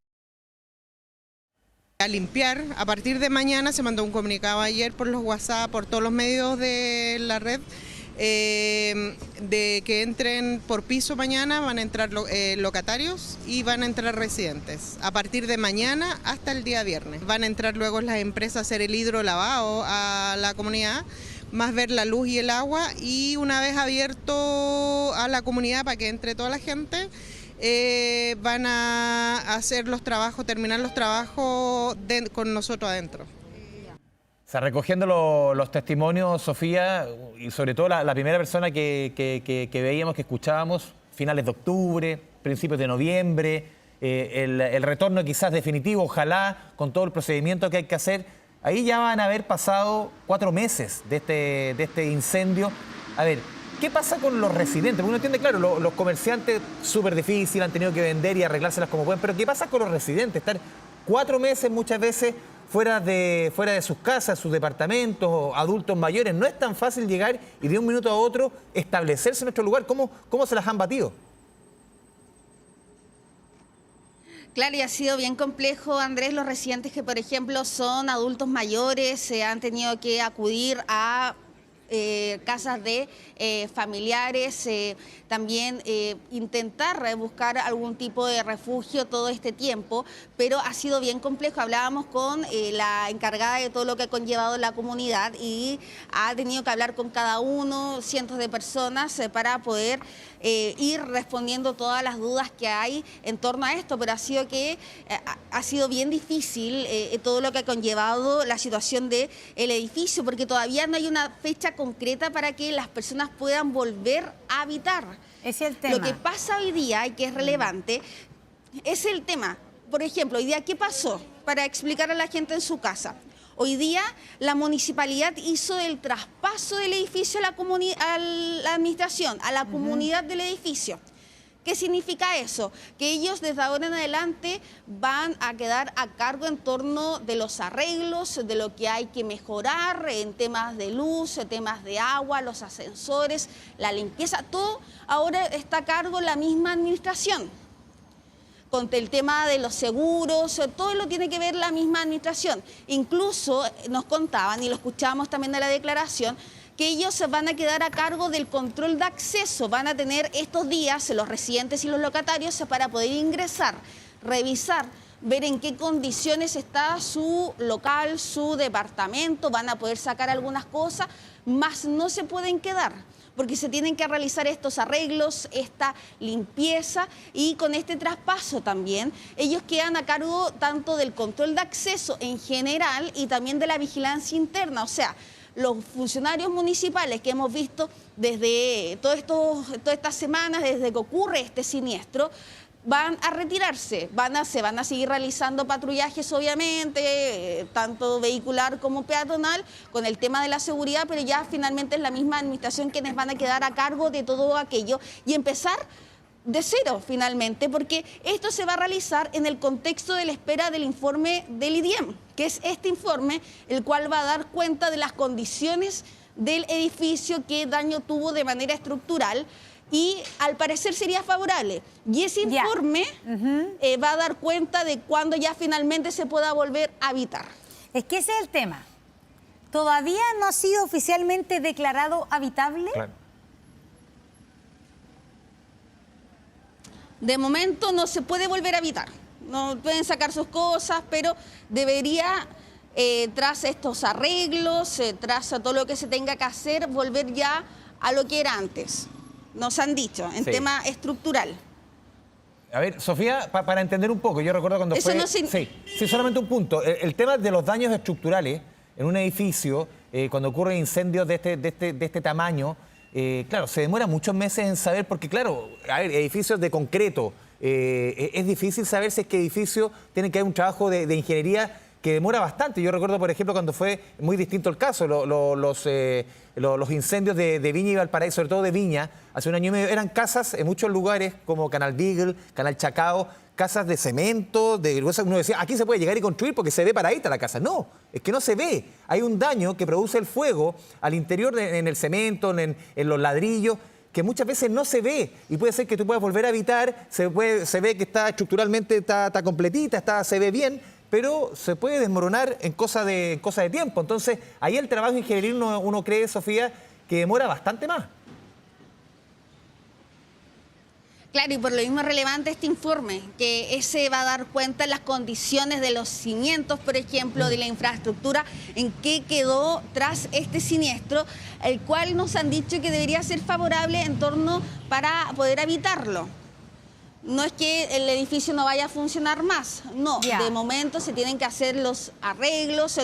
U: A limpiar, a partir de mañana se mandó un comunicado ayer por los WhatsApp, por todos los medios de la red, de que entren por piso mañana, van a entrar locatarios y van a entrar residentes. A partir de mañana hasta el día viernes. Van a entrar luego las empresas a hacer el hidrolavado a la comunidad, más ver la luz y el agua, y una vez abierto a la comunidad para que entre toda la gente, van a hacer los trabajos, terminar los trabajos con nosotros adentro.
B: O sea, recogiendo los testimonios, Sofía, y sobre todo la primera persona que veíamos, que escuchábamos, finales de octubre, principios de noviembre, el retorno quizás definitivo, ojalá, con todo el procedimiento que hay que hacer. Ahí ya van a haber pasado 4 meses de este incendio. A ver, ¿qué pasa con los residentes? Porque uno entiende, claro, los comerciantes súper difícil, han tenido que vender y arreglárselas como pueden, pero ¿qué pasa con los residentes? Estar 4 meses muchas veces fuera de sus casas, sus departamentos, adultos mayores. No es tan fácil llegar y de un minuto a otro establecerse en nuestro lugar. ¿Cómo se las han batido?
P: Claro, y ha sido bien complejo, Andrés. Los residentes que, por ejemplo, son adultos mayores, se han tenido que acudir a casas de familiares, también intentar buscar algún tipo de refugio todo este tiempo, pero ha sido bien complejo. Hablábamos con la encargada de todo lo que ha conllevado la comunidad y ha tenido que hablar con cada uno, cientos de personas, para poder ir respondiendo todas las dudas que hay en torno a esto, pero ha sido bien difícil todo lo que ha conllevado la situación del edificio, porque todavía no hay una fecha concreta para que las personas puedan volver a habitar.
A: Ese es el tema.
P: Lo que pasa hoy día y que es relevante es el tema. Por ejemplo, hoy día, ¿qué pasó? Para explicar a la gente en su casa. Hoy día la municipalidad hizo el traspaso del edificio a la administración, a la comunidad del edificio. ¿Qué significa eso? Que ellos desde ahora en adelante van a quedar a cargo en torno de los arreglos, de lo que hay que mejorar en temas de luz, en temas de agua, los ascensores, la limpieza. Todo ahora está a cargo la misma administración. Con el tema de los seguros, todo lo tiene que ver la misma administración. Incluso nos contaban, y lo escuchábamos también de la declaración, que ellos se van a quedar a cargo del control de acceso, van a tener estos días los residentes y los locatarios para poder ingresar, revisar, ver en qué condiciones está su local, su departamento, van a poder sacar algunas cosas, más no se pueden quedar, porque se tienen que realizar estos arreglos, esta limpieza, y con este traspaso también ellos quedan a cargo tanto del control de acceso en general y también de la vigilancia interna, o sea, los funcionarios municipales que hemos visto desde todas estas semanas, desde que ocurre este siniestro, van a retirarse, se van a seguir realizando patrullajes, obviamente, tanto vehicular como peatonal, con el tema de la seguridad, pero ya finalmente es la misma administración quienes van a quedar a cargo de todo aquello y empezar de cero finalmente, porque esto se va a realizar en el contexto de la espera del informe del IDIEM, que es este informe el cual va a dar cuenta de las condiciones del edificio, qué daño tuvo de manera estructural, y al parecer sería favorable. Y ese informe va a dar cuenta de cuándo ya finalmente se pueda volver a habitar.
A: Es que ese es el tema. ¿Todavía no ha sido oficialmente declarado habitable?
B: Claro.
P: De momento no se puede volver a habitar. No pueden sacar sus cosas, pero debería, tras estos arreglos, tras todo lo que se tenga que hacer, volver ya a lo que era antes. Nos han dicho, en tema estructural.
B: A ver, Sofía, para entender un poco, yo recuerdo cuando
P: Eso
B: fue...
P: no
B: Sí, solamente un punto. El tema de los daños estructurales en un edificio, cuando ocurren incendios de este tamaño, claro, se demora muchos meses en saber, porque claro, a ver, edificios de concreto, es difícil saber si es que edificio tiene que haber un trabajo de ingeniería que demora bastante. Yo recuerdo, por ejemplo, cuando fue muy distinto el caso, los incendios de Viña y Valparaíso, sobre todo de Viña, hace un año y medio, eran casas en muchos lugares, como Canal Beagle, Canal Chacao, casas de cemento, de gruesa. Uno decía, aquí se puede llegar y construir porque se ve paradita la casa. No, es que no se ve. Hay un daño que produce el fuego al interior, en el cemento, en los ladrillos, que muchas veces no se ve, y puede ser que tú puedas volver a habitar, se ve que está estructuralmente está completita, se ve bien, pero se puede desmoronar en cosa de tiempo. Entonces, ahí el trabajo ingenieril uno cree, Sofía, que demora bastante más.
P: Claro, y por lo mismo es relevante este informe, que ese va a dar cuenta de las condiciones de los cimientos, por ejemplo, de la infraestructura, en qué quedó tras este siniestro, el cual nos han dicho que debería ser favorable en torno para poder habitarlo. No es que el edificio no vaya a funcionar más, no, de momento se tienen que hacer los arreglos,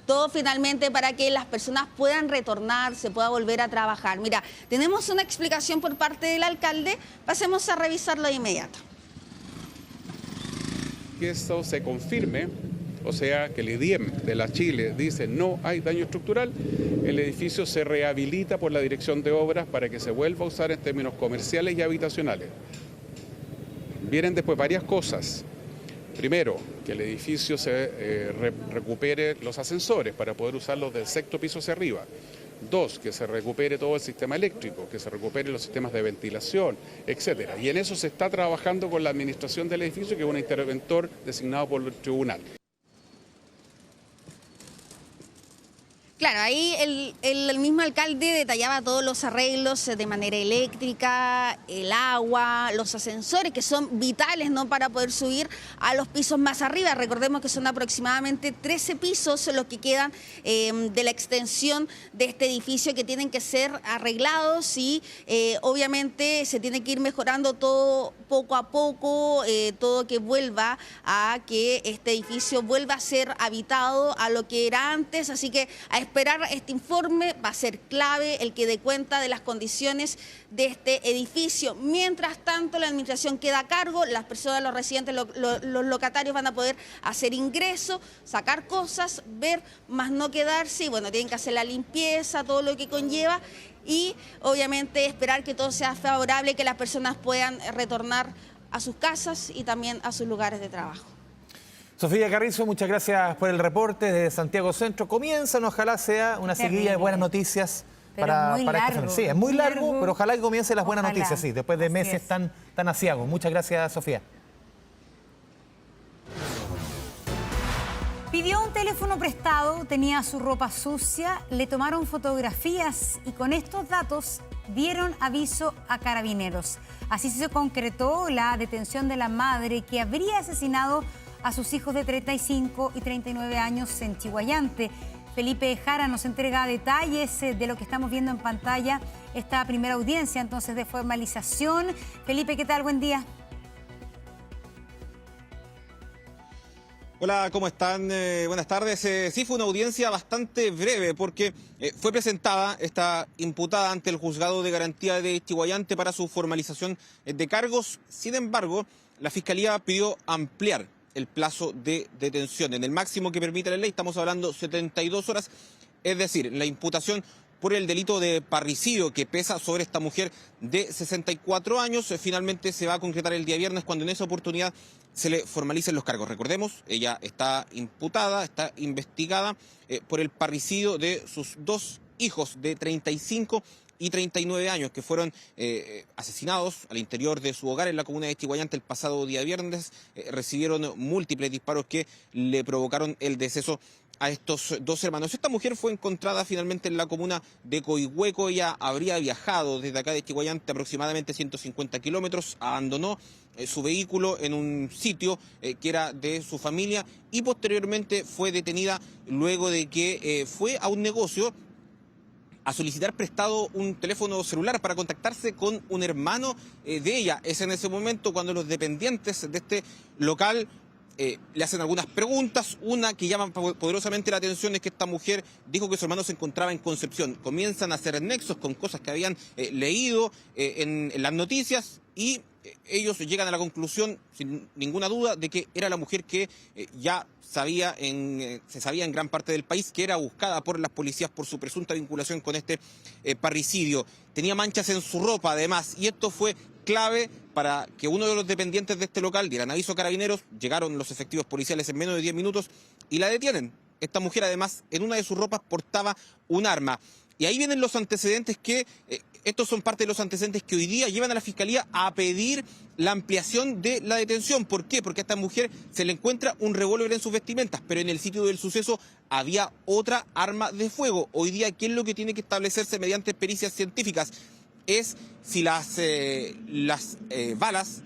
P: todo finalmente para que las personas puedan retornar, se pueda volver a trabajar. Mira, tenemos una explicación por parte del alcalde, pasemos a revisarlo de inmediato.
F: Que esto se confirme, o sea, que el IDIEM de la Chile dice no hay daño estructural, el edificio se rehabilita por la Dirección de Obras para que se vuelva a usar en términos comerciales y habitacionales. Vienen después varias cosas. Primero, que el edificio se recupere los ascensores para poder usarlos del sexto piso hacia arriba. Dos, que se recupere todo el sistema eléctrico, que se recuperen los sistemas de ventilación, etcétera. Y en eso se está trabajando con la administración del edificio, que es un interventor designado por el tribunal.
P: Claro, ahí el mismo alcalde detallaba todos los arreglos de manera eléctrica, el agua, los ascensores, que son vitales, ¿no?, para poder subir a los pisos más arriba. Recordemos que son aproximadamente 13 pisos los que quedan de la extensión de este edificio, que tienen que ser arreglados y obviamente se tiene que ir mejorando todo poco a poco, todo que vuelva a que este edificio vuelva a ser habitado a lo que era antes. Así que a esperar este informe, va a ser clave el que dé cuenta de las condiciones de este edificio. Mientras tanto, la administración queda a cargo, las personas, los residentes, los locatarios van a poder hacer ingreso, sacar cosas, ver, más no quedarse, y bueno, tienen que hacer la limpieza, todo lo que conlleva, y obviamente esperar que todo sea favorable, que las personas puedan retornar a sus casas y también a sus lugares de trabajo.
B: Sofía Carrizo, muchas gracias por el reporte desde Santiago Centro. Comienzan, ojalá sea una seguilla de buenas noticias para esta zona. Sí, es muy largo, pero ojalá que comiencen las buenas noticias, sí, después de meses tan aciagos. Muchas gracias, Sofía.
A: Pidió un teléfono prestado, tenía su ropa sucia, le tomaron fotografías y con estos datos dieron aviso a Carabineros. Así se concretó la detención de la madre que habría asesinado a sus hijos de 35 y 39 años en Chiguayante. Felipe Jara nos entrega detalles de lo que estamos viendo en pantalla, esta primera audiencia entonces de formalización. Felipe, ¿qué tal? Buen día.
D: Hola, ¿cómo están? Buenas tardes. Sí, fue una audiencia bastante breve porque fue presentada esta imputada ante el Juzgado de Garantía de Chiguayante para su formalización de cargos. Sin embargo, la Fiscalía pidió ampliar el plazo de detención en el máximo que permite la ley. Estamos hablando 72 horas, es decir, la imputación por el delito de parricidio que pesa sobre esta mujer de 64 años. Finalmente se va a concretar el día viernes, cuando en esa oportunidad se le formalicen los cargos. Recordemos, ella está imputada, está investigada por el parricidio de sus dos hijos de 35 y 39 años que fueron asesinados al interior de su hogar en la comuna de Chiguayante el pasado día viernes. Recibieron múltiples disparos que le provocaron el deceso a estos dos hermanos. Esta mujer fue encontrada finalmente en la comuna de Coihueco. Ella habría viajado desde acá de Chiguayante aproximadamente 150 kilómetros, abandonó su vehículo en un sitio que era de su familia y posteriormente fue detenida luego de que fue a un negocio a solicitar prestado un teléfono celular para contactarse con un hermano de ella. Es en ese momento cuando los dependientes de este local le hacen algunas preguntas. Una que llama poderosamente la atención es que esta mujer dijo que su hermano se encontraba en Concepción. Comienzan a hacer nexos con cosas que habían leído en las noticias y ellos llegan a la conclusión, sin ninguna duda, de que era la mujer que ya se sabía en gran parte del país que era buscada por las policías por su presunta vinculación con este parricidio. Tenía manchas en su ropa, además, y esto fue clave para que uno de los dependientes de este local dieran aviso a Carabineros. Llegaron los efectivos policiales en menos de 10 minutos y la detienen. Esta mujer, además, en una de sus ropas portaba un arma. Y ahí vienen los antecedentes que, estos son parte de los antecedentes que hoy día llevan a la Fiscalía a pedir la ampliación de la detención. ¿Por qué? Porque a esta mujer se le encuentra un revólver en sus vestimentas, pero en el sitio del suceso había otra arma de fuego. Hoy día, ¿qué es lo que tiene que establecerse mediante pericias científicas? Es si las balas,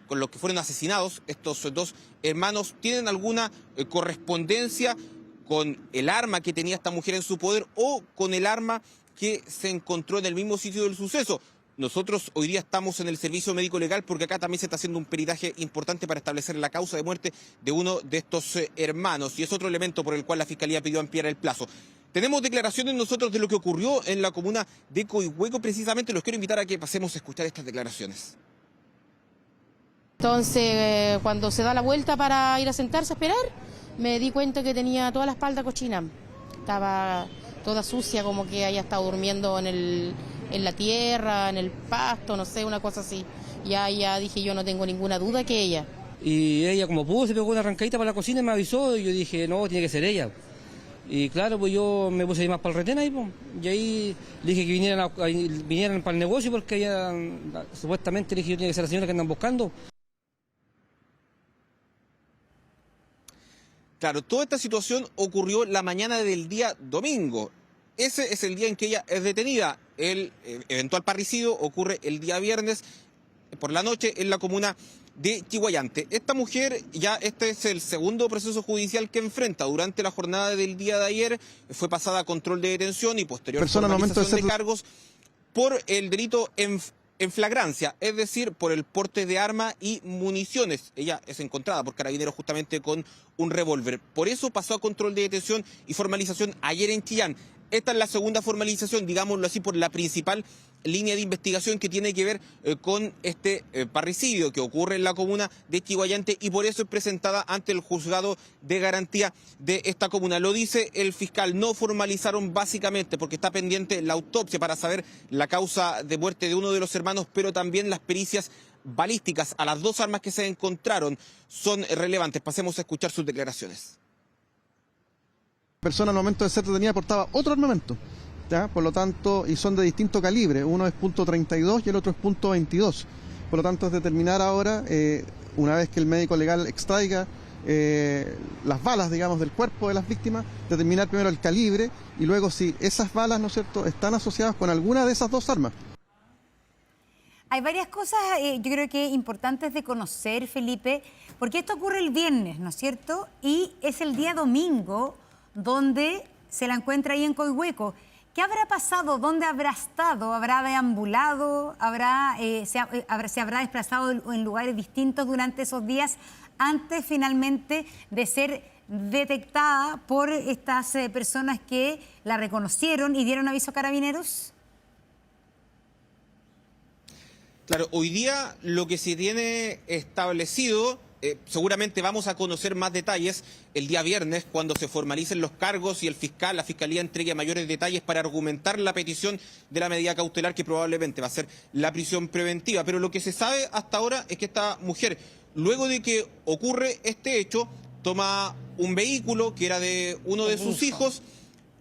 D: con los que fueron asesinados estos dos hermanos, tienen alguna correspondencia con el arma que tenía esta mujer en su poder o con el arma que se encontró en el mismo sitio del suceso. Nosotros hoy día estamos en el servicio médico legal porque acá también se está haciendo un peritaje importante para establecer la causa de muerte de uno de estos hermanos, y es otro elemento por el cual la Fiscalía pidió ampliar el plazo. Tenemos declaraciones nosotros de lo que ocurrió en la comuna de Coihueco. Precisamente los quiero invitar a que pasemos a escuchar estas declaraciones.
V: Entonces, cuando se da la vuelta para ir a sentarse a esperar, me di cuenta que tenía toda la espalda cochina. Estaba toda sucia, como que haya estado durmiendo en la tierra, en el pasto, no sé, una cosa así. Ya dije yo, no tengo ninguna duda que ella.
E: Y ella, como pudo, se pegó una arrancadita para la cocina y me avisó. Y yo dije, no, tiene que ser ella. Y claro, pues yo me puse ahí más para el retén ahí, pues. Y ahí le dije que vinieran para el negocio porque ella, supuestamente le dije yo tenía que ser la señora que andan buscando.
D: Claro, toda esta situación ocurrió la mañana del día domingo. Ese es el día en que ella es detenida. El eventual parricidio ocurre el día viernes por la noche en la comuna de Chiguayante. Esta mujer, ya este es el segundo proceso judicial que enfrenta. Durante la jornada del día de ayer fue pasada a control de detención y posterior formalización de cargos por el delito en flagrancia, es decir, por el porte de arma y municiones. Ella es encontrada por Carabineros justamente con un revólver. Por eso pasó a control de detención y formalización ayer en Chillán. Esta es la segunda formalización, digámoslo así, por la principal línea de investigación que tiene que ver con este parricidio que ocurre en la comuna de Chiguayante, y por eso es presentada ante el juzgado de garantía de esta comuna. Lo dice el fiscal, no formalizaron básicamente porque está pendiente la autopsia para saber la causa de muerte de uno de los hermanos, pero también las pericias balísticas a las dos armas que se encontraron son relevantes. Pasemos a escuchar sus declaraciones.
G: La persona al momento de ser detenida portaba otro armamento, ¿ya? Por lo tanto, y son de distinto calibre, uno es .32 y el otro es .22. Por lo tanto, es determinar ahora, una vez que el médico legal extraiga las balas, digamos, del cuerpo de las víctimas, determinar primero el calibre y luego si esas balas, ¿no es cierto?, están asociadas con alguna de esas dos armas.
A: Hay varias cosas, yo creo que importantes de conocer, Felipe, porque esto ocurre el viernes, ¿no es cierto? Y es el día domingo donde se la encuentra ahí en Coihueco. ¿Qué habrá pasado? ¿Dónde habrá estado? ¿Habrá deambulado? ¿Se habrá desplazado en lugares distintos durante esos días antes finalmente de ser detectada por estas personas que la reconocieron y dieron aviso a Carabineros?
D: Claro, hoy día lo que se tiene establecido, seguramente vamos a conocer más detalles el día viernes cuando se formalicen los cargos y la fiscalía entregue mayores detalles para argumentar la petición de la medida cautelar que probablemente va a ser la prisión preventiva. Pero lo que se sabe hasta ahora es que esta mujer, luego de que ocurre este hecho, toma un vehículo que era de uno de sus hijos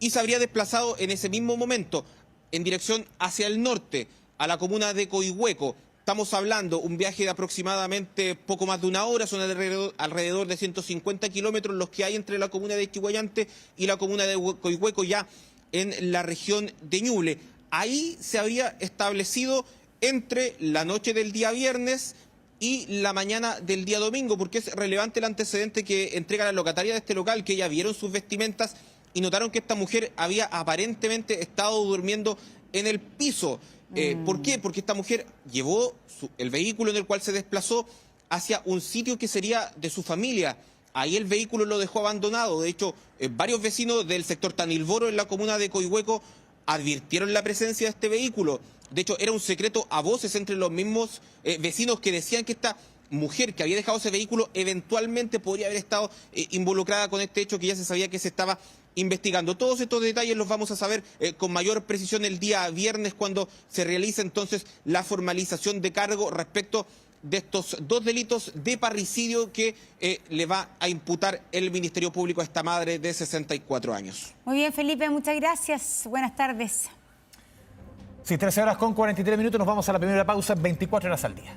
D: y se habría desplazado en ese mismo momento en dirección hacia el norte, a la comuna de Coihueco. Estamos hablando un viaje de aproximadamente poco más de una hora, son alrededor de 150 kilómetros los que hay entre la comuna de Chiguayante y la comuna de Coihueco, ya en la región de Ñuble. Ahí se había establecido entre la noche del día viernes y la mañana del día domingo, porque es relevante el antecedente que entrega la locataria de este local, que ya vieron sus vestimentas y notaron que esta mujer había aparentemente estado durmiendo en el piso. ¿Por qué? Porque esta mujer llevó el vehículo en el cual se desplazó hacia un sitio que sería de su familia. Ahí el vehículo lo dejó abandonado. De hecho, varios vecinos del sector Tanilboro en la comuna de Coihueco advirtieron la presencia de este vehículo. De hecho, era un secreto a voces entre los mismos vecinos que decían que esta mujer que había dejado ese vehículo eventualmente podría haber estado involucrada con este hecho que ya se sabía que se estaba investigando. Todos estos detalles los vamos a saber con mayor precisión el día viernes cuando se realice entonces la formalización de cargo respecto de estos dos delitos de parricidio que le va a imputar el Ministerio Público a esta madre de 64 años.
A: Muy bien, Felipe, muchas gracias. Buenas tardes.
B: Sí, 13 horas con 43 minutos, nos vamos a la primera pausa, 24 horas al día.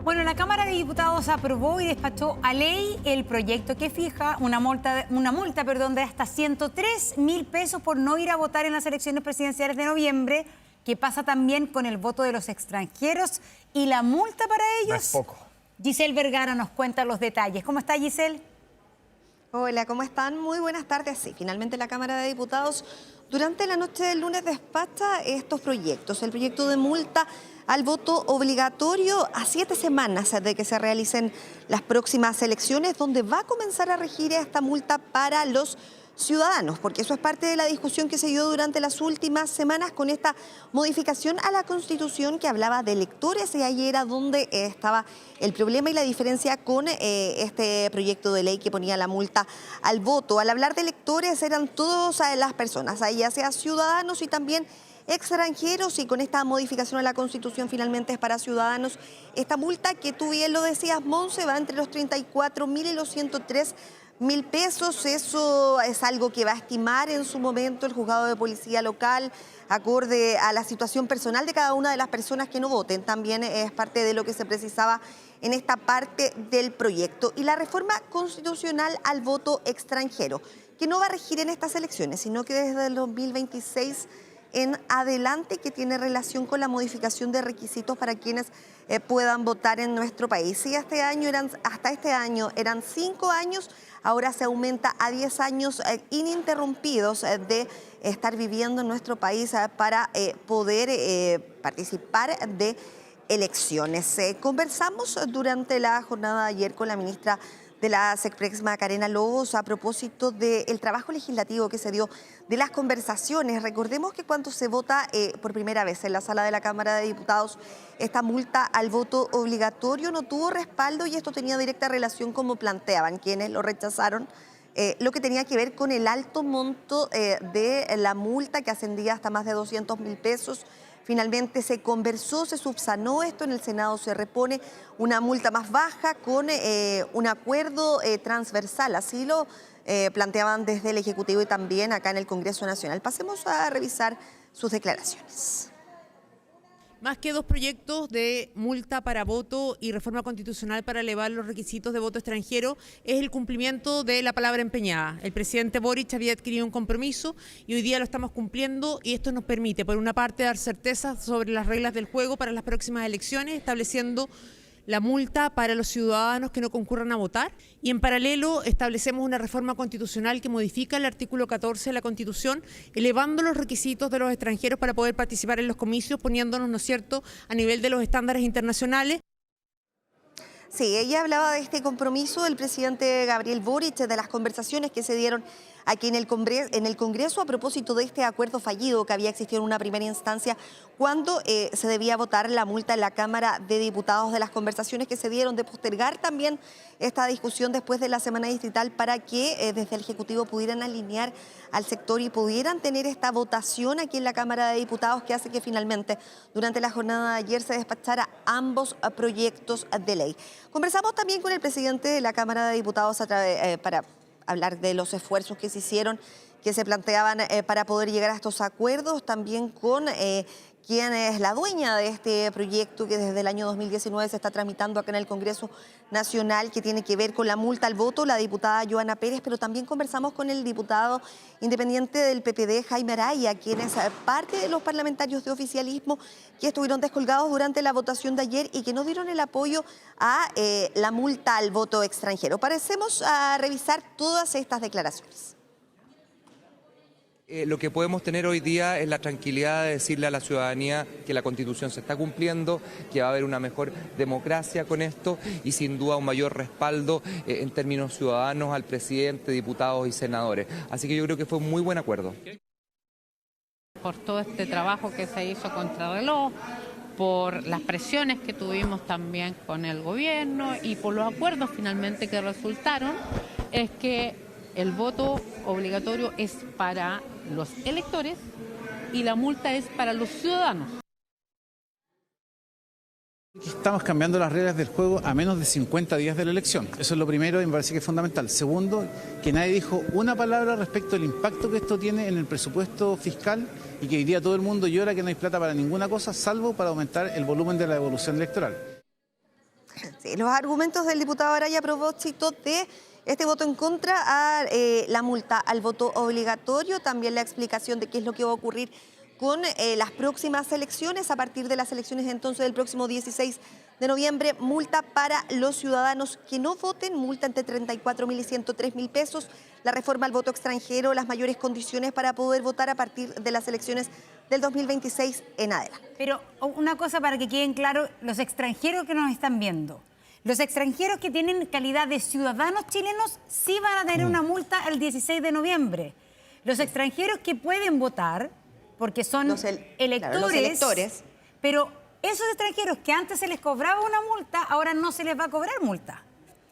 A: Bueno, la Cámara de Diputados aprobó y despachó a ley el proyecto que fija una multa de hasta 103.000 pesos por no ir a votar en las elecciones presidenciales de noviembre, que pasa también con el voto de los extranjeros y la multa para ellos.
B: No es poco.
A: Giselle Vergara nos cuenta los detalles. ¿Cómo está, Giselle?
W: Hola, ¿cómo están? Muy buenas tardes. Sí, finalmente la Cámara de Diputados durante la noche del lunes despacha estos proyectos. El proyecto de multa al voto obligatorio a 7 semanas de que se realicen las próximas elecciones, donde va a comenzar a regir esta multa para los ciudadanos, porque eso es parte de la discusión que se dio durante las últimas semanas con esta modificación a la Constitución que hablaba de electores, y ahí era donde estaba el problema y la diferencia con este proyecto de ley que ponía la multa al voto. Al hablar de electores eran todas las personas, ya sea ciudadanos y también extranjeros, y con esta modificación a la Constitución finalmente es para ciudadanos. Esta multa, que tú bien lo decías, Monse, va entre los 34.000 y los 103.000 pesos. Eso es algo que va a estimar en su momento el juzgado de policía local, acorde a la situación personal de cada una de las personas que no voten. También es parte de lo que se precisaba en esta parte del proyecto. Y la reforma constitucional al voto extranjero, que no va a regir en estas elecciones, sino que desde el 2026 en adelante, que tiene relación con la modificación de requisitos para quienes puedan votar en nuestro país. Y hasta este año eran 5 años, ahora se aumenta a 10 años ininterrumpidos de estar viviendo en nuestro país para poder participar de elecciones. Conversamos durante la jornada de ayer con la ministra de la SECPREX, Macarena Lobos, a propósito del trabajo legislativo que se dio, de las conversaciones. Recordemos que cuando se vota por primera vez en la sala de la Cámara de Diputados, esta multa al voto obligatorio no tuvo respaldo, y esto tenía directa relación, como planteaban quienes lo rechazaron, lo que tenía que ver con el alto monto de la multa, que ascendía hasta más de 200.000 pesos. Finalmente se conversó, se subsanó esto, en el Senado se repone una multa más baja con un acuerdo transversal, así lo planteaban desde el Ejecutivo y también acá en el Congreso Nacional. Pasemos a revisar sus declaraciones.
H: Más que 2 proyectos de multa para voto y reforma constitucional para elevar los requisitos de voto extranjero, es el cumplimiento de la palabra empeñada. El presidente Boric había adquirido un compromiso y hoy día lo estamos cumpliendo, y esto nos permite, por una parte, dar certeza sobre las reglas del juego para las próximas elecciones, estableciendo la multa para los ciudadanos que no concurran a votar, y en paralelo establecemos una reforma constitucional que modifica el artículo 14 de la Constitución, elevando los requisitos de los extranjeros para poder participar en los comicios, poniéndonos, ¿no es cierto?, a nivel de los estándares internacionales.
W: Sí, ella hablaba de este compromiso del presidente Gabriel Boric, de las conversaciones que se dieron aquí en el Congreso a propósito de este acuerdo fallido que había existido en una primera instancia cuando se debía votar la multa en la Cámara de Diputados, de las conversaciones que se dieron de postergar también esta discusión después de la semana distrital para que desde el Ejecutivo pudieran alinear al sector y pudieran tener esta votación aquí en la Cámara de Diputados, que hace que finalmente durante la jornada de ayer se despachara ambos proyectos de ley. Conversamos también con el presidente de la Cámara de Diputados para hablar de los esfuerzos que se hicieron, que se planteaban para poder llegar a estos acuerdos, también con quien es la dueña de este proyecto que desde el año 2019 se está tramitando acá en el Congreso Nacional, que tiene que ver con la multa al voto, la diputada Joana Pérez, pero también conversamos con el diputado independiente del PPD, Jaime Araya, quien es parte de los parlamentarios de oficialismo que estuvieron descolgados durante la votación de ayer y que no dieron el apoyo a la multa al voto extranjero. Parecemos a revisar todas estas declaraciones.
I: Lo que podemos tener hoy día es la tranquilidad de decirle a la ciudadanía que la Constitución se está cumpliendo, que va a haber una mejor democracia con esto y sin duda un mayor respaldo en términos ciudadanos al presidente, diputados y senadores. Así que yo creo que fue un muy buen acuerdo.
J: Por todo este trabajo que se hizo contrarreloj, por las presiones que tuvimos también con el gobierno y por los acuerdos finalmente que resultaron, es que el voto obligatorio es para los electores y la multa es para los ciudadanos.
X: Estamos cambiando las reglas del juego a menos de 50 días de la elección. Eso es lo primero y me parece que es fundamental. Segundo, que nadie dijo una palabra respecto al impacto que esto tiene en el presupuesto fiscal y que hoy día todo el mundo llora que no hay plata para ninguna cosa, salvo para aumentar el volumen de la devolución electoral.
W: Sí, los argumentos del diputado Araya a propósito de este voto en contra a la multa al voto obligatorio, también la explicación de qué es lo que va a ocurrir con las próximas elecciones. A partir de las elecciones entonces del próximo 16 de noviembre, multa para los ciudadanos que no voten, multa entre 34.000 y 103.000 pesos. La reforma al voto extranjero, las mayores condiciones para poder votar a partir de las elecciones del 2026 en adelante.
A: Pero una cosa para que queden claros los extranjeros que nos están viendo. Los extranjeros que tienen calidad de ciudadanos chilenos sí van a tener una multa el 16 de noviembre. Los extranjeros que pueden votar, porque son electores,
W: claro, los electores,
A: pero esos extranjeros que antes se les cobraba una multa, ahora no se les va a cobrar multa.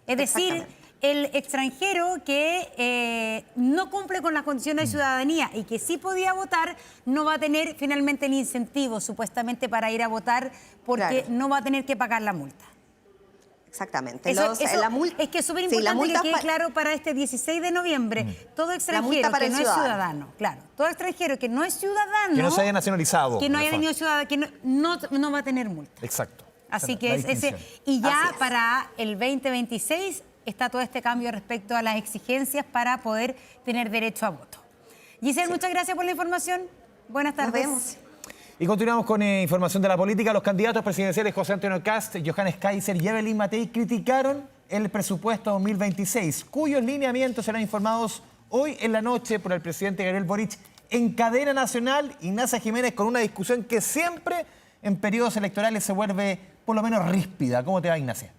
A: Es decir, el extranjero que no cumple con las condiciones de ciudadanía y que sí podía votar, no va a tener finalmente el incentivo supuestamente para ir a votar porque no va a tener que pagar la multa.
W: Exactamente.
A: La multa, es que es súper importante que quede claro para este 16 de noviembre. Todo extranjero que no es ciudadano, claro, todo extranjero que no es ciudadano,
B: que no se haya nacionalizado,
A: que no haya venido ciudadano, que no va a tener multa.
B: Exacto.
A: Así que es ese. Y ya para el 2026 está todo este cambio respecto a las exigencias para poder tener derecho a voto. Giselle, muchas gracias por la información. Buenas tardes.
W: Nos vemos.
B: Y continuamos con información de la política. Los candidatos presidenciales José Antonio Kast, Johannes Kaiser y Evelyn Matei criticaron el presupuesto 2026, cuyos lineamientos serán informados hoy en la noche por el presidente Gabriel Boric en cadena nacional. Ignacia Jiménez, con una discusión que siempre en periodos electorales se vuelve por lo menos ríspida. ¿Cómo te va, Ignacia?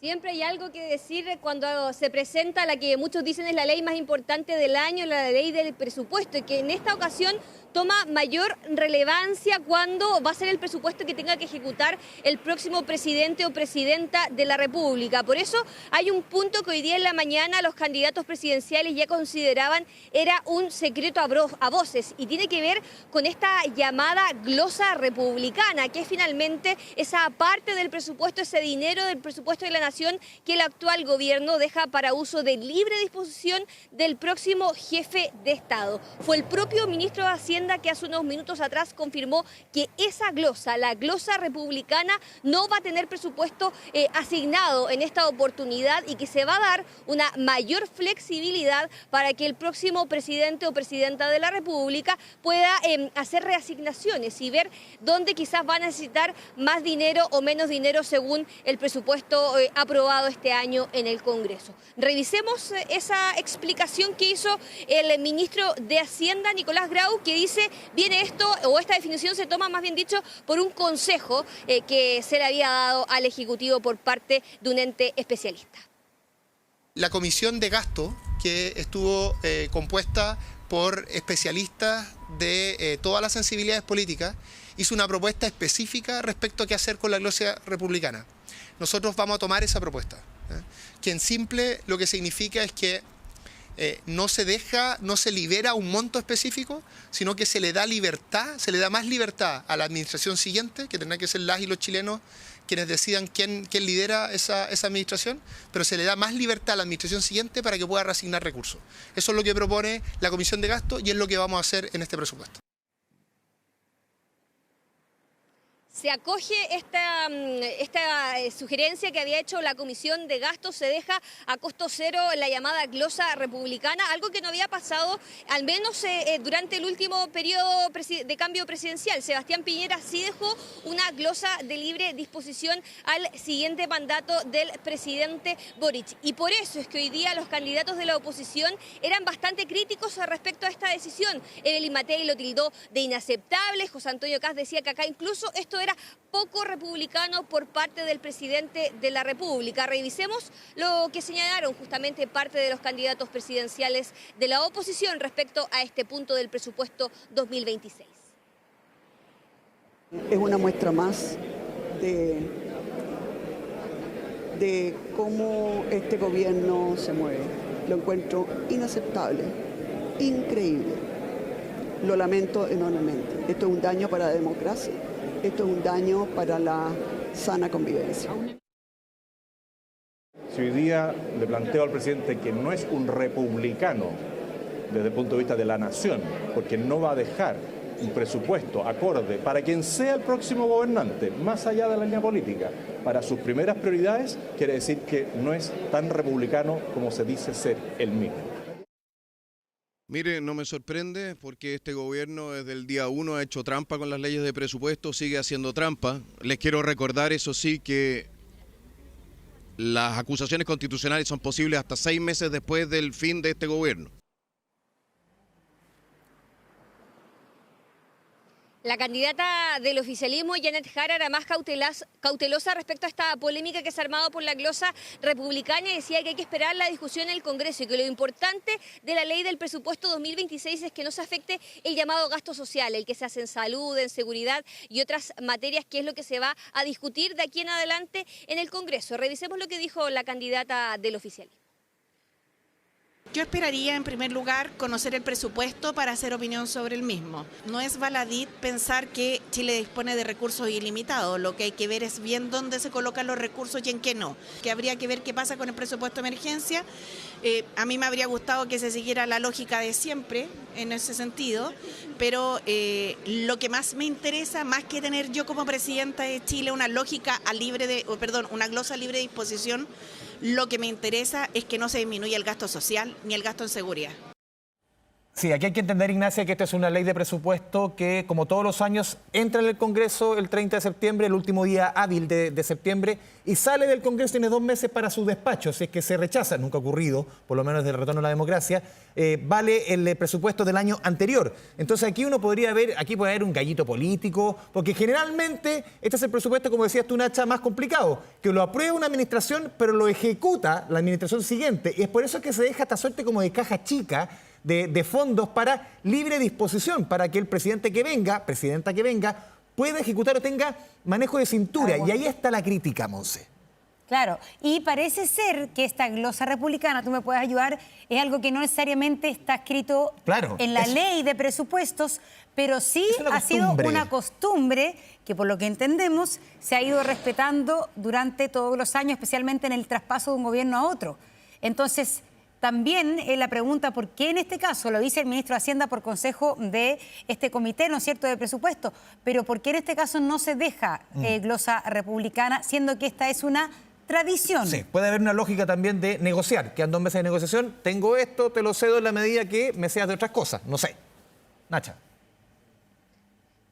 C: Siempre hay algo que decir cuando se presenta la que muchos dicen es la ley más importante del año, la ley del presupuesto, y que en esta ocasión toma mayor relevancia cuando va a ser el presupuesto que tenga que ejecutar el próximo presidente o presidenta de la República. Por eso hay un punto que hoy día en la mañana los candidatos presidenciales ya consideraban era un secreto a voces, y tiene que ver con esta llamada glosa republicana, que es finalmente esa parte del presupuesto, ese dinero del presupuesto de la nación que el actual gobierno deja para uso de libre disposición del próximo jefe de Estado. Fue el propio ministro de Hacienda que hace unos minutos atrás confirmó que esa glosa, la glosa republicana, no va a tener presupuesto asignado en esta oportunidad y que se va a dar una mayor flexibilidad para que el próximo presidente o presidenta de la República pueda hacer reasignaciones y ver dónde quizás va a necesitar más dinero o menos dinero según el presupuesto aprobado este año en el Congreso. Revisemos esa explicación que hizo el ministro de Hacienda, Nicolás Grau, que dice, viene esto, o esta definición se toma más bien dicho por un consejo que se le había dado al Ejecutivo por parte de un ente especialista.
K: La comisión de gasto, que estuvo compuesta por especialistas de todas las sensibilidades políticas, hizo una propuesta específica respecto a qué hacer con la glosa republicana. Nosotros vamos a tomar esa propuesta, que en simple lo que significa es que no se libera un monto específico, sino que se le da libertad, se le da más libertad a la administración siguiente, que tendrá que ser las y los chilenos quienes decidan quién lidera esa administración, pero se le da más libertad a la administración siguiente para que pueda reasignar recursos. Eso es lo que propone la Comisión de Gasto y es lo que vamos a hacer en este presupuesto.
C: Se acoge esta sugerencia que había hecho la Comisión de Gastos, se deja a costo cero la llamada glosa republicana, algo que no había pasado al menos durante el último periodo de cambio presidencial. Sebastián Piñera sí dejó una glosa de libre disposición al siguiente mandato del presidente Boric. Y por eso es que hoy día los candidatos de la oposición eran bastante críticos respecto a esta decisión. Evelyn Matei lo tildó de inaceptable, José Antonio Kast decía que acá incluso esto era poco republicano por parte del presidente de la República. Revisemos lo que señalaron justamente parte de los candidatos presidenciales de la oposición respecto a este punto del presupuesto 2026.
M: Es una muestra más de cómo este gobierno se mueve. Lo encuentro inaceptable, increíble. Lo lamento enormemente. Esto es un daño para la democracia. Esto es un daño para la sana convivencia.
N: Si hoy día le planteo al presidente que no es un republicano desde el punto de vista de la nación, porque no va a dejar un presupuesto acorde para quien sea el próximo gobernante, más allá de la línea política, para sus primeras prioridades, quiere decir que no es tan republicano como se dice ser él mismo.
Y: Mire, no me sorprende porque este gobierno desde el día 1 ha hecho trampa con las leyes de presupuesto, sigue haciendo trampa. Les quiero recordar, eso sí, que las acusaciones constitucionales son posibles hasta 6 meses después del fin de este gobierno.
C: La candidata del oficialismo, Janet Jara, era más cautelosa respecto a esta polémica que se ha armado por la glosa republicana y decía que hay que esperar la discusión en el Congreso y que lo importante de la ley del presupuesto 2026 es que no se afecte el llamado gasto social, el que se hace en salud, en seguridad y otras materias, que es lo que se va a discutir de aquí en adelante en el Congreso. Revisemos lo que dijo la candidata del oficialismo.
L: Yo esperaría, en primer lugar, conocer el presupuesto para hacer opinión sobre el mismo. No es baladí pensar que Chile dispone de recursos ilimitados. Lo que hay que ver es bien dónde se colocan los recursos y en qué no. Que habría que ver qué pasa con el presupuesto de emergencia. A mí me habría gustado que se siguiera la lógica de siempre en ese sentido, pero lo que más me interesa, más que tener yo como presidenta de Chile una una glosa libre de disposición, lo que me interesa es que no se disminuya el gasto social ni el gasto en seguridad.
B: Sí, aquí hay que entender, Ignacia, que esta es una ley de presupuesto que, como todos los años, entra en el Congreso el 30 de septiembre, el último día hábil de septiembre, y sale del Congreso, tiene 2 meses para su despacho. Si es que se rechaza, nunca ha ocurrido, por lo menos desde el retorno a la democracia, vale el presupuesto del año anterior. Entonces aquí uno podría ver, aquí puede haber un gallito político, porque generalmente este es el presupuesto, como decías tú, Nacha, más complicado, que lo aprueba una administración, pero lo ejecuta la administración siguiente. Y es por eso que se deja esta suerte como de caja chica, de fondos para libre disposición, para que el presidenta que venga, pueda ejecutar o tenga manejo de cintura. Y ahí está la crítica, Monse.
A: Claro, y parece ser que esta glosa republicana, tú me puedes ayudar, es algo que no necesariamente está escrito en la ley de presupuestos, pero sí ha sido una costumbre que, por lo que entendemos, se ha ido respetando durante todos los años, especialmente en el traspaso de un gobierno a otro. Entonces, también la pregunta, ¿por qué en este caso? Lo dice el ministro de Hacienda por consejo de este comité, ¿no es cierto?, de presupuesto. Pero ¿por qué en este caso no se deja glosa republicana, siendo que esta es una tradición?
B: Sí, puede haber una lógica también de negociar. Quedan 2 meses de negociación, tengo esto, te lo cedo en la medida que me seas de otras cosas. No sé. Nacha.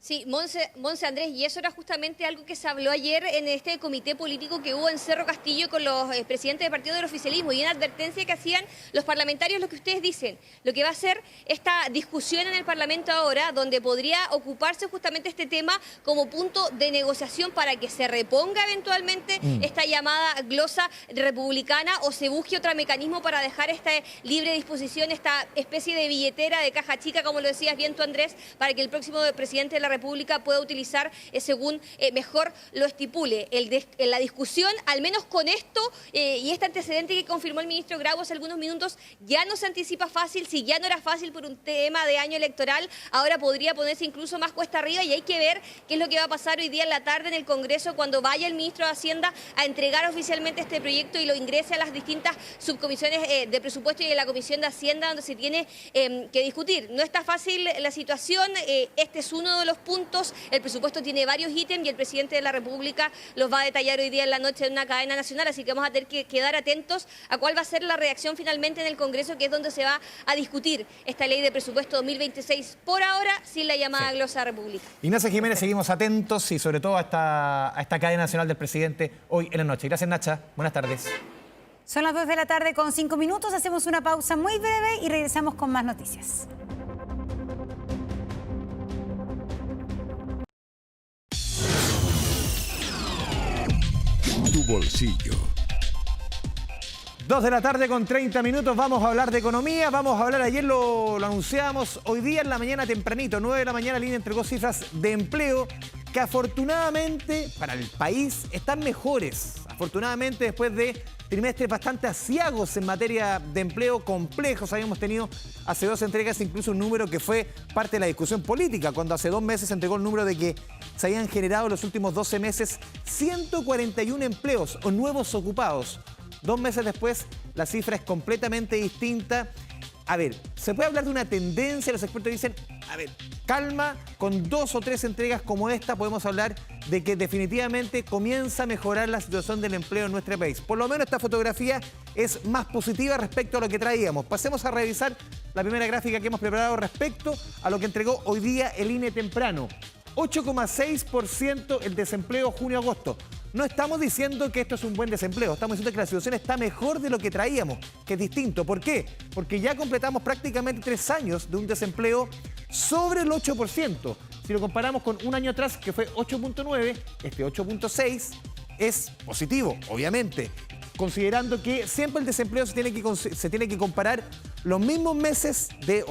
C: Sí, Monse Andrés, y eso era justamente algo que se habló ayer en este comité político que hubo en Cerro Castillo con los presidentes del partido del oficialismo, y una advertencia que hacían los parlamentarios, lo que ustedes dicen, lo que va a ser esta discusión en el Parlamento ahora, donde podría ocuparse justamente este tema como punto de negociación para que se reponga eventualmente esta llamada glosa republicana o se busque otro mecanismo para dejar esta libre disposición, esta especie de billetera de caja chica, como lo decías bien tú, Andrés, para que el próximo presidente de la República pueda utilizar según mejor lo estipule. En la discusión, al menos con esto y este antecedente que confirmó el ministro Grau hace algunos minutos, ya no se anticipa fácil. Si ya no era fácil por un tema de año electoral, ahora podría ponerse incluso más cuesta arriba, y hay que ver qué es lo que va a pasar hoy día en la tarde en el Congreso cuando vaya el ministro de Hacienda a entregar oficialmente este proyecto y lo ingrese a las distintas subcomisiones de presupuesto y de la Comisión de Hacienda, donde se tiene que discutir. No está fácil la situación, este es uno de los puntos. El presupuesto tiene varios ítems y el presidente de la República los va a detallar hoy día en la noche en una cadena nacional, así que vamos a tener que quedar atentos a cuál va a ser la reacción finalmente en el Congreso, que es donde se va a discutir esta ley de presupuesto 2026, por ahora sin la llamada glosa republicana.
B: Ignacia Jiménez, seguimos atentos y sobre todo a esta cadena nacional del presidente hoy en la noche. Gracias, Nacha. Buenas tardes.
A: Son las 2 de la tarde con 5 minutos, hacemos una pausa muy breve y regresamos con más noticias.
O: Tu bolsillo.
B: 2 de la tarde con 30 minutos, vamos a hablar de economía, vamos a hablar, ayer lo anunciábamos, hoy día en la mañana tempranito, 9 de la mañana, Línea entregó cifras de empleo que afortunadamente para el país están mejores. Afortunadamente, después de trimestres bastante aciagos en materia de empleo, complejos, habíamos tenido hace 2 entregas incluso un número que fue parte de la discusión política, cuando hace 2 meses se entregó el número de que se habían generado en los últimos 12 meses 141 empleos o nuevos ocupados. 2 meses después, la cifra es completamente distinta. A ver, se puede hablar de una tendencia, los expertos dicen, a ver, calma, con 2 o 3 entregas como esta podemos hablar de que definitivamente comienza a mejorar la situación del empleo en nuestro país. Por lo menos esta fotografía es más positiva respecto a lo que traíamos. Pasemos a revisar la primera gráfica que hemos preparado respecto a lo que entregó hoy día el INE temprano. 8,6% el desempleo junio-agosto. No estamos diciendo que esto es un buen desempleo, estamos diciendo que la situación está mejor de lo que traíamos, que es distinto. ¿Por qué? Porque ya completamos prácticamente 3 años de un desempleo sobre el 8%. Si lo comparamos con un año atrás, que fue 8.9, este 8.6 es positivo, obviamente, considerando que siempre el desempleo se tiene que comparar los mismos meses de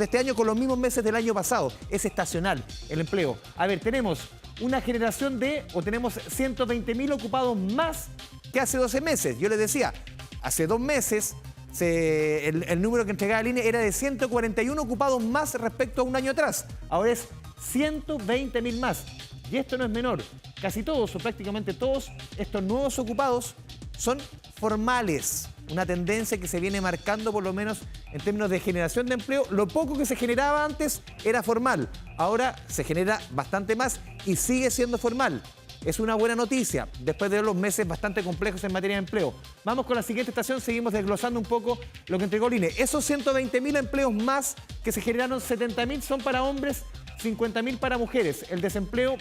B: este año con los mismos meses del año pasado. Es estacional el empleo. A ver, tenemos una generación tenemos 120.000 ocupados más que hace 12 meses. Yo les decía, hace 2 meses el número que entregaba el INE era de 141 ocupados más respecto a un año atrás. Ahora es 120.000 más. Y esto no es menor. Casi todos o prácticamente todos estos nuevos ocupados son formales. Una tendencia que se viene marcando por lo menos en términos de generación de empleo. Lo poco que se generaba antes era formal. Ahora se genera bastante más y sigue siendo formal. Es una buena noticia después de los meses bastante complejos en materia de empleo. Vamos con la siguiente estación, seguimos desglosando un poco lo que entregó el INE. Esos 120.000 empleos más que se generaron, 70.000 son para hombres, 50.000 para mujeres. El desempleo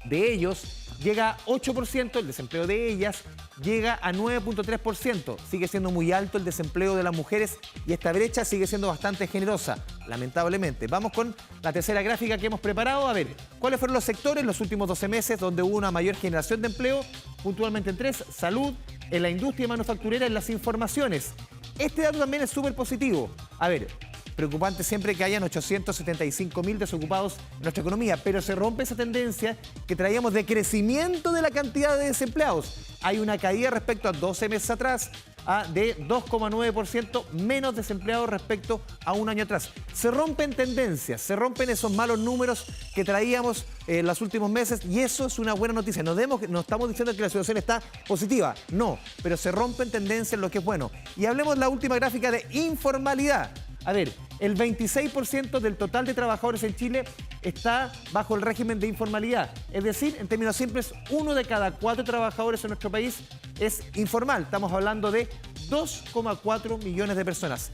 B: de ellos llega a 8%, el desempleo de ellas llega a 9.3%. Sigue siendo muy alto el desempleo de las mujeres y esta brecha sigue siendo bastante generosa, lamentablemente. Vamos con la tercera gráfica que hemos preparado. A ver, ¿cuáles fueron los sectores en los últimos 12 meses donde hubo una mayor generación de empleo? Puntualmente en 3, salud, en la industria manufacturera, en las informaciones. Este dato también es súper positivo. A ver, preocupante siempre que hayan 875.000 desocupados en nuestra economía, pero se rompe esa tendencia que traíamos de crecimiento de la cantidad de desempleados. Hay una caída respecto a 12 meses atrás de 2,9% menos desempleados respecto a un año atrás. Se rompen tendencias, se rompen esos malos números que traíamos en los últimos meses y eso es una buena noticia. No estamos diciendo que la situación está positiva, no, pero se rompen tendencias, lo que es bueno. Y hablemos de la última gráfica de informalidad. A ver, el 26% del total de trabajadores en Chile está bajo el régimen de informalidad. Es decir, en términos simples, 1 de cada 4 trabajadores en nuestro país es informal. Estamos hablando de 2,4 millones de personas.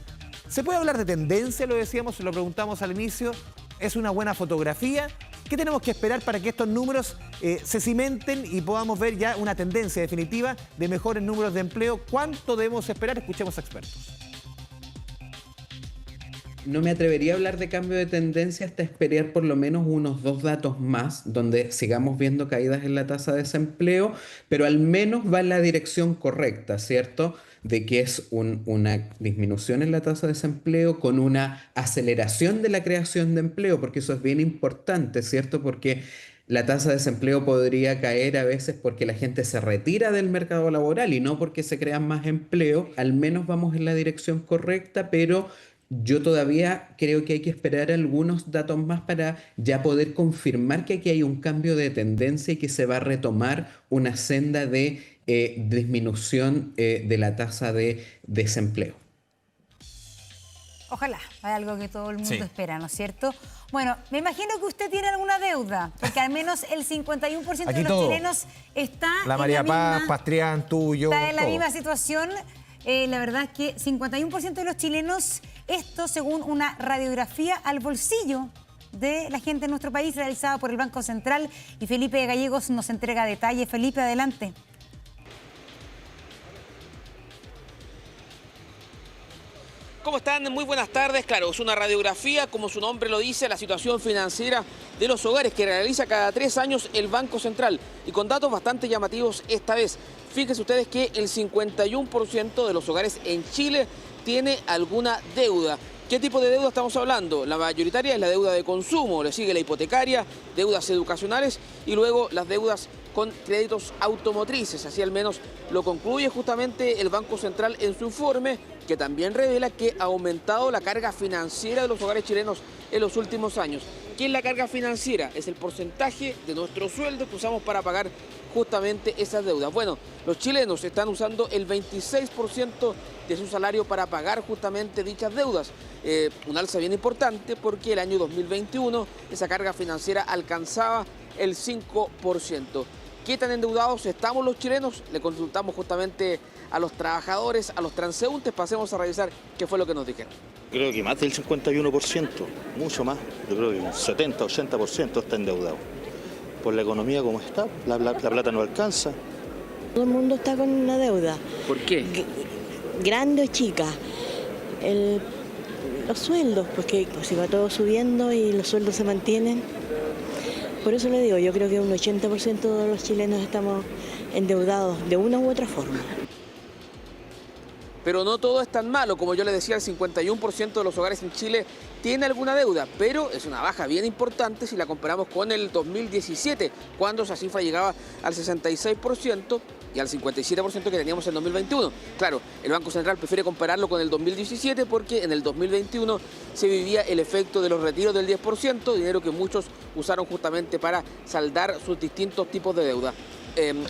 B: ¿Se puede hablar de tendencia? Lo decíamos, se lo preguntamos al inicio. ¿Es una buena fotografía? ¿Qué tenemos que esperar para que estos números se cimenten y podamos ver ya una tendencia definitiva de mejores números de empleo? ¿Cuánto debemos esperar? Escuchemos a expertos.
O: No me atrevería a hablar de cambio de tendencia hasta esperar por lo menos unos 2 datos más, donde sigamos viendo caídas en la tasa de desempleo, pero al menos va en la dirección correcta, ¿cierto? De que es una disminución en la tasa de desempleo con una aceleración de la creación de empleo, porque eso es bien importante, ¿cierto? Porque la tasa de desempleo podría caer a veces porque la gente se retira del mercado laboral y no porque se crean más empleo. Al menos vamos en la dirección correcta, pero yo todavía creo que hay que esperar algunos datos más para ya poder confirmar que aquí hay un cambio de tendencia y que se va a retomar una senda de disminución de la tasa de desempleo.
A: Ojalá, hay algo que todo el mundo espera, ¿no es cierto? Bueno, me imagino que usted tiene alguna deuda, porque al menos el 51% de los chilenos está
B: la María Paz, Pastrián, tuyo.
A: Está en la misma situación. La verdad es que 51% de los chilenos, esto según una radiografía al bolsillo de la gente en nuestro país realizada por el Banco Central, y Felipe Gallegos nos entrega detalles. Felipe, adelante.
Q: ¿Cómo están? Muy buenas tardes. Claro, es una radiografía, como su nombre lo dice, la situación financiera de los hogares que realiza cada 3 años el Banco Central. Y con datos bastante llamativos esta vez. Fíjense ustedes que el 51% de los hogares en Chile tiene alguna deuda. ¿Qué tipo de deuda estamos hablando? La mayoritaria es la deuda de consumo, le sigue la hipotecaria, deudas educacionales y luego las deudas con créditos automotrices. Así al menos lo concluye justamente el Banco Central en su informe, que también revela que ha aumentado la carga financiera de los hogares chilenos en los últimos años. ¿Qué es la carga financiera? Es el porcentaje de nuestro sueldo que usamos para pagar justamente esas deudas. Bueno, los chilenos están usando el 26% de su salario para pagar justamente dichas deudas. Un alza bien importante porque el año 2021 esa carga financiera alcanzaba el 5%. ¿Qué tan endeudados estamos los chilenos? Le consultamos justamente a los trabajadores, a los transeúntes. Pasemos a revisar qué fue lo que nos dijeron.
R: Creo que más del 51%, mucho más. Yo creo que un 70-80% está endeudado. Por la economía como está, la plata no alcanza.
S: Todo el mundo está con una deuda.
Q: ¿Por qué?
S: Grande o chica. Los sueldos, porque si va todo subiendo y los sueldos se mantienen. Por eso le digo, yo creo que un 80% de los chilenos estamos endeudados de una u otra forma.
Q: Pero no todo es tan malo, como yo le decía, el 51% de los hogares en Chile tiene alguna deuda, pero es una baja bien importante si la comparamos con el 2017, cuando esa cifra llegaba al 66% y al 57% que teníamos en 2021. Claro, el Banco Central prefiere compararlo con el 2017 porque en el 2021 se vivía el efecto de los retiros del 10%, dinero que muchos usaron justamente para saldar sus distintos tipos de deuda.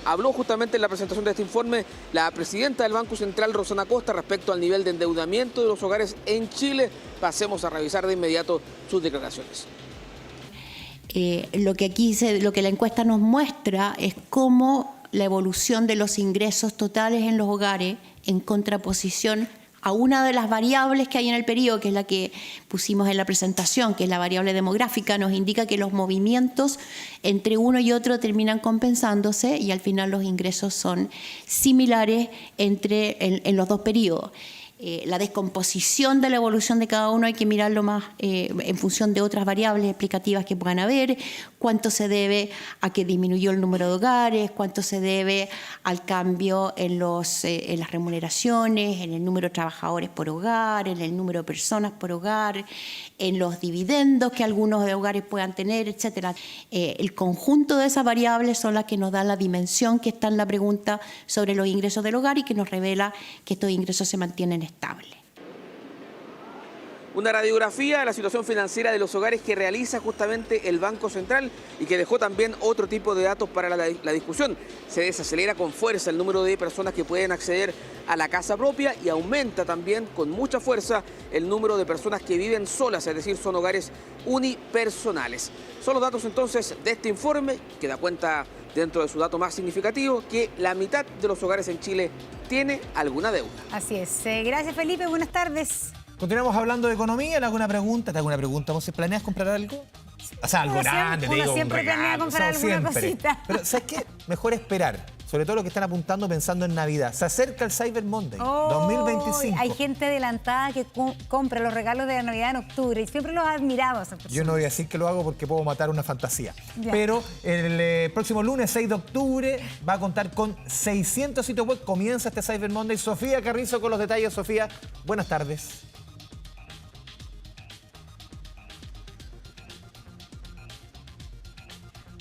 Q: Habló justamente en la presentación de este informe la presidenta del Banco Central, Rosana Costa, respecto al nivel de endeudamiento de los hogares en Chile. Pasemos a revisar de inmediato sus declaraciones.
F: Lo que la encuesta nos muestra es cómo la evolución de los ingresos totales en los hogares, en contraposición a una de las variables que hay en el periodo, que es la que pusimos en la presentación, que es la variable demográfica, nos indica que los movimientos entre uno y otro terminan compensándose y al final los ingresos son similares en los dos periodos. La descomposición de la evolución de cada uno hay que mirarlo más en función de otras variables explicativas que puedan haber, cuánto se debe a que disminuyó el número de hogares, cuánto se debe al cambio en las remuneraciones, en el número de trabajadores por hogar, en el número de personas por hogar, en los dividendos que algunos de hogares puedan tener, etc. El conjunto de esas variables son las que nos dan la dimensión que está en la pregunta sobre los ingresos del hogar y que nos revela que estos ingresos se mantienen estables.
Q: Una radiografía de la situación financiera de los hogares que realiza justamente el Banco Central y que dejó también otro tipo de datos para la discusión. Se desacelera con fuerza el número de personas que pueden acceder a la casa propia y aumenta también con mucha fuerza el número de personas que viven solas, es decir, son hogares unipersonales. Son los datos entonces de este informe que da cuenta dentro de su dato más significativo que la mitad de los hogares en Chile tiene alguna deuda.
A: Así es. Gracias, Felipe. Buenas tardes.
B: Continuamos hablando de economía. ¿Le hago una pregunta? ¿Te hago una pregunta? ¿Vos planeas comprar algo? O sea, algo grande, te digo, un regalo.
A: Planea comprar alguna cosita.
B: Pero ¿sabes qué? Mejor esperar. Sobre todo los que están apuntando pensando en Navidad. Se acerca el Cyber Monday 2025.
A: Hay gente adelantada que compra los regalos de la Navidad en octubre y siempre los admiraba a esas personas.
B: Yo no voy a decir que lo hago porque puedo matar una fantasía.
A: Ya.
B: Pero el próximo lunes 6 de octubre va a contar con 600 sitios web. Comienza este Cyber Monday. Sofía Carrizo con los detalles. Sofía, buenas tardes.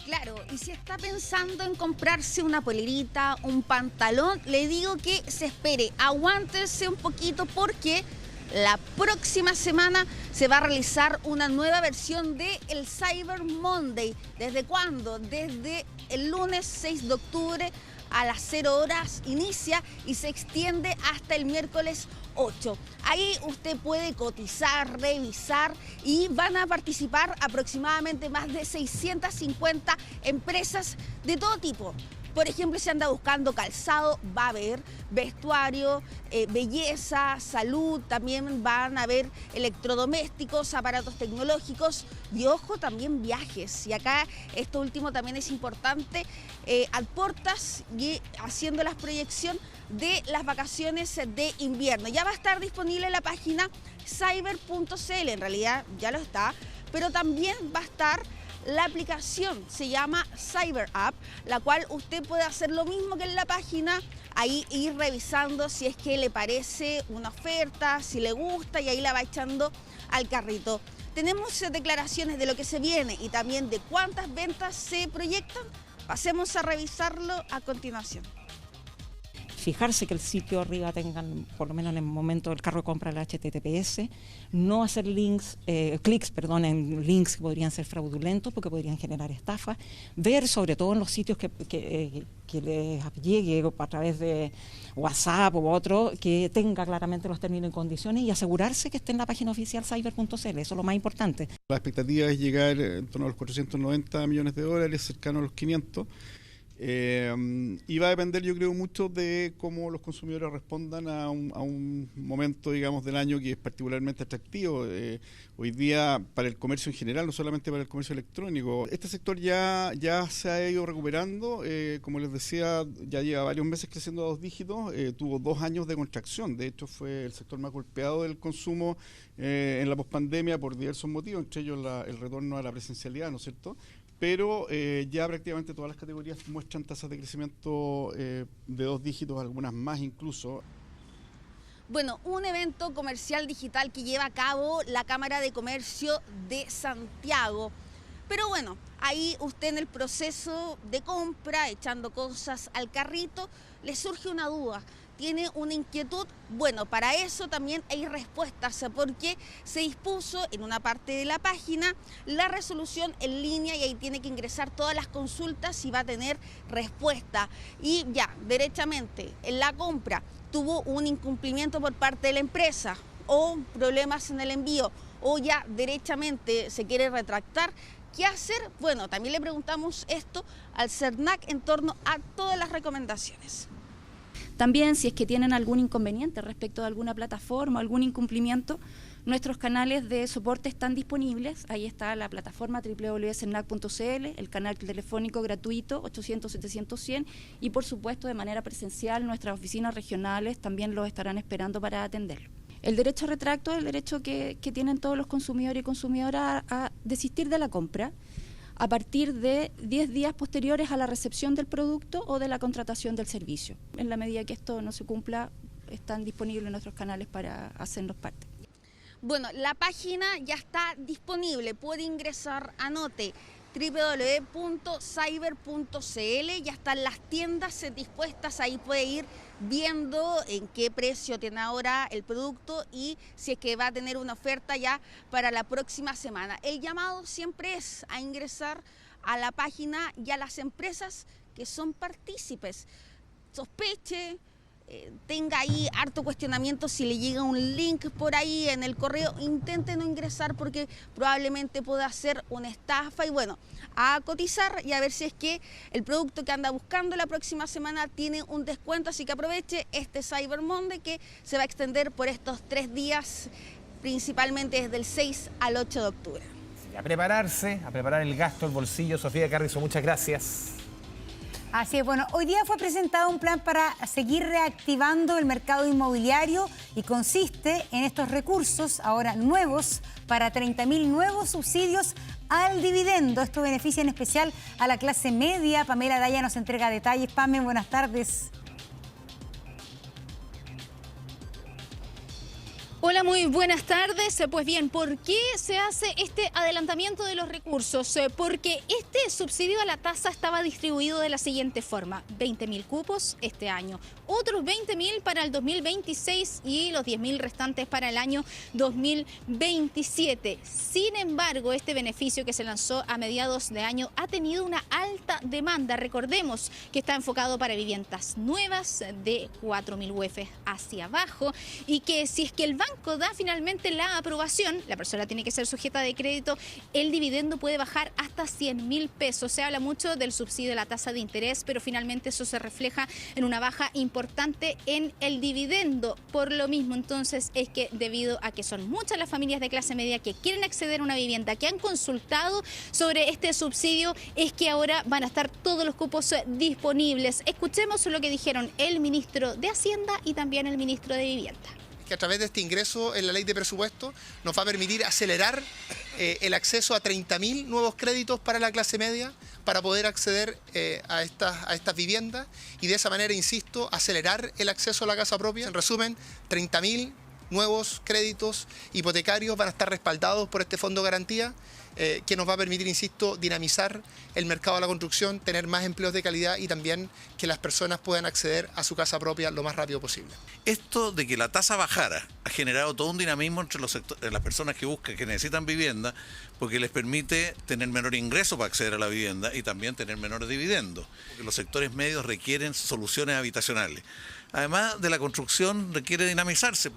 P: Claro, y si está pensando en comprarse una polerita, un pantalón, le digo que se espere, aguántese un poquito porque la próxima semana se va a realizar una nueva versión de el Cyber Monday. ¿Desde cuándo? Desde el lunes 6 de octubre a las 0 horas inicia y se extiende hasta el miércoles 8. Ahí usted puede cotizar, revisar y van a participar aproximadamente más de 650 empresas de todo tipo. Por ejemplo, si anda buscando calzado, va a haber vestuario, belleza, salud, también van a haber electrodomésticos, aparatos tecnológicos y, ojo, también viajes. Y acá esto último también es importante, Alportas y haciendo la proyección de las vacaciones de invierno. Ya va a estar disponible en la página cyber.cl, en realidad ya lo está, pero también va a estar la aplicación, se llama Cyber App, la cual usted puede hacer lo mismo que en la página, ahí ir revisando si es que le parece una oferta, si le gusta y ahí la va echando al carrito. Tenemos declaraciones de lo que se viene y también de cuántas ventas se proyectan. Pasemos a revisarlo a continuación.
T: Fijarse que el sitio arriba tengan, por lo menos en el momento del carro de compra, el HTTPS, no hacer clics en links que podrían ser fraudulentos porque podrían generar estafas, ver sobre todo en los sitios que les llegue a través de WhatsApp u otro, que tenga claramente los términos y condiciones y asegurarse que esté en la página oficial cyber.cl, eso es lo más importante.
U: La expectativa es llegar en torno a los 490 millones de dólares, cercano a los 500. Y va a depender, yo creo, mucho de cómo los consumidores respondan a un momento, digamos, del año que es particularmente atractivo. Hoy día para el comercio en general, no solamente para el comercio electrónico. Este sector ya se ha ido recuperando, como les decía, ya lleva varios meses creciendo a 2 dígitos, tuvo 2 años de contracción. De hecho, fue el sector más golpeado del consumo en la pospandemia por diversos motivos, entre ellos el retorno a la presencialidad, ¿no es cierto? pero ya prácticamente todas las categorías muestran tasas de crecimiento de 2 dígitos, algunas más incluso.
P: Bueno, un evento comercial digital que lleva a cabo la Cámara de Comercio de Santiago. Pero bueno, ahí usted en el proceso de compra, echando cosas al carrito, le surge una duda, tiene una inquietud. Bueno, para eso también hay respuestas, porque se dispuso en una parte de la página la resolución en línea y ahí tiene que ingresar todas las consultas y va a tener respuesta. Y ya, derechamente, en la compra tuvo un incumplimiento por parte de la empresa o problemas en el envío o ya derechamente se quiere retractar, ¿qué hacer? Bueno, también le preguntamos esto al CERNAC en torno a todas las recomendaciones.
D: También, si es que tienen algún inconveniente respecto de alguna plataforma, algún incumplimiento, nuestros canales de soporte están disponibles. Ahí está la plataforma www.cernac.cl, el canal telefónico gratuito 800-700-100 y, por supuesto, de manera presencial, nuestras oficinas regionales también los estarán esperando para atenderlo. El derecho a retracto es el derecho que tienen todos los consumidores y consumidoras a desistir de la compra a partir de 10 días posteriores a la recepción del producto o de la contratación del servicio. En la medida que esto no se cumpla, están disponibles nuestros canales para hacernos parte.
P: Bueno, la página ya está disponible, puede ingresar, anote, www.cyber.cl, ya están las tiendas dispuestas, ahí puede ir viendo en qué precio tiene ahora el producto y si es que va a tener una oferta ya para la próxima semana. El llamado siempre es a ingresar a la página y a las empresas que son partícipes. Sospeche, tenga ahí harto cuestionamiento, si le llega un link por ahí en el correo, intente no ingresar porque probablemente pueda ser una estafa y bueno, a cotizar y a ver si es que el producto que anda buscando la próxima semana tiene un descuento, así que aproveche este Cyber Monday que se va a extender por estos 3 días, principalmente desde el 6 al 8 de octubre.
B: A prepararse, a preparar el gasto, el bolsillo. Sofía Carrizo, muchas gracias.
A: Así es, bueno, hoy día fue presentado un plan para seguir reactivando el mercado inmobiliario y consiste en estos recursos ahora nuevos para 30.000 nuevos subsidios al dividendo. Esto beneficia en especial a la clase media. Pamela Daya nos entrega detalles. Pame, buenas tardes.
E: Hola, muy buenas tardes. Pues bien, ¿por qué se hace este adelantamiento de los recursos? Porque este subsidio a la tasa estaba distribuido de la siguiente forma: 20.000 cupos este año, otros 20.000 para el 2026 y los 10.000 restantes para el año 2027. Sin embargo, este beneficio que se lanzó a mediados de año ha tenido una alta demanda. Recordemos que está enfocado para viviendas nuevas de 4.000 UF hacia abajo y que si es que el banco da finalmente la aprobación, la persona tiene que ser sujeta de crédito, el dividendo puede bajar hasta 100.000 pesos. Se habla mucho del subsidio de la tasa de interés, pero finalmente eso se refleja en una baja importante en el dividendo. Por lo mismo, entonces, es que debido a que son muchas las familias de clase media que quieren acceder a una vivienda, que han consultado sobre este subsidio, es que ahora van a estar todos los cupos disponibles. Escuchemos lo que dijeron el ministro de Hacienda y también el ministro de Vivienda.
K: Que a través de este ingreso en la ley de presupuesto nos va a permitir acelerar el acceso a 30.000 nuevos créditos para la clase media para poder acceder a estas viviendas y de esa manera, insisto, acelerar el acceso a la casa propia. En resumen, 30.000 nuevos créditos hipotecarios van a estar respaldados por este fondo de garantía que nos va a permitir, insisto, dinamizar el mercado de la construcción, tener más empleos de calidad y también que las personas puedan acceder a su casa propia lo más rápido posible.
G: Esto de que la tasa bajara ha generado todo un dinamismo entre las personas que buscan, que necesitan vivienda, porque les permite tener menor ingreso para acceder a la vivienda y también tener menores dividendos. Los sectores medios requieren soluciones habitacionales. Además de la construcción, requiere dinamizarse.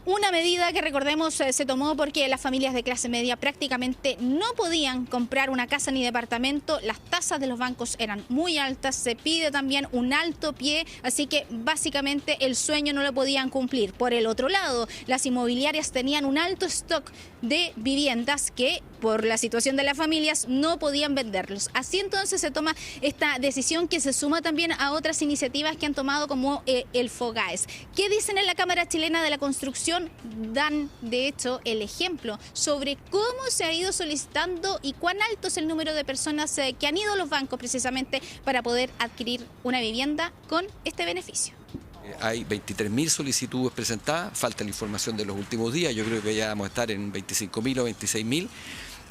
E: Una medida que, recordemos, se tomó porque las familias de clase media prácticamente no podían comprar una casa ni departamento. Las tasas de los bancos eran muy altas, se pide también un alto pie, así que básicamente el sueño no lo podían cumplir. Por el otro lado, las inmobiliarias tenían un alto stock de viviendas que por la situación de las familias, no podían venderlos. Así entonces se toma esta decisión que se suma también a otras iniciativas que han tomado como el FOGAES. ¿Qué dicen en la Cámara Chilena de la Construcción? Dan, de hecho, el ejemplo sobre cómo se ha ido solicitando y cuán alto es el número de personas que han ido a los bancos precisamente para poder adquirir una vivienda con este beneficio.
H: Hay 23.000 solicitudes presentadas, falta la información de los últimos días, yo creo que ya vamos a estar en 25.000 o 26.000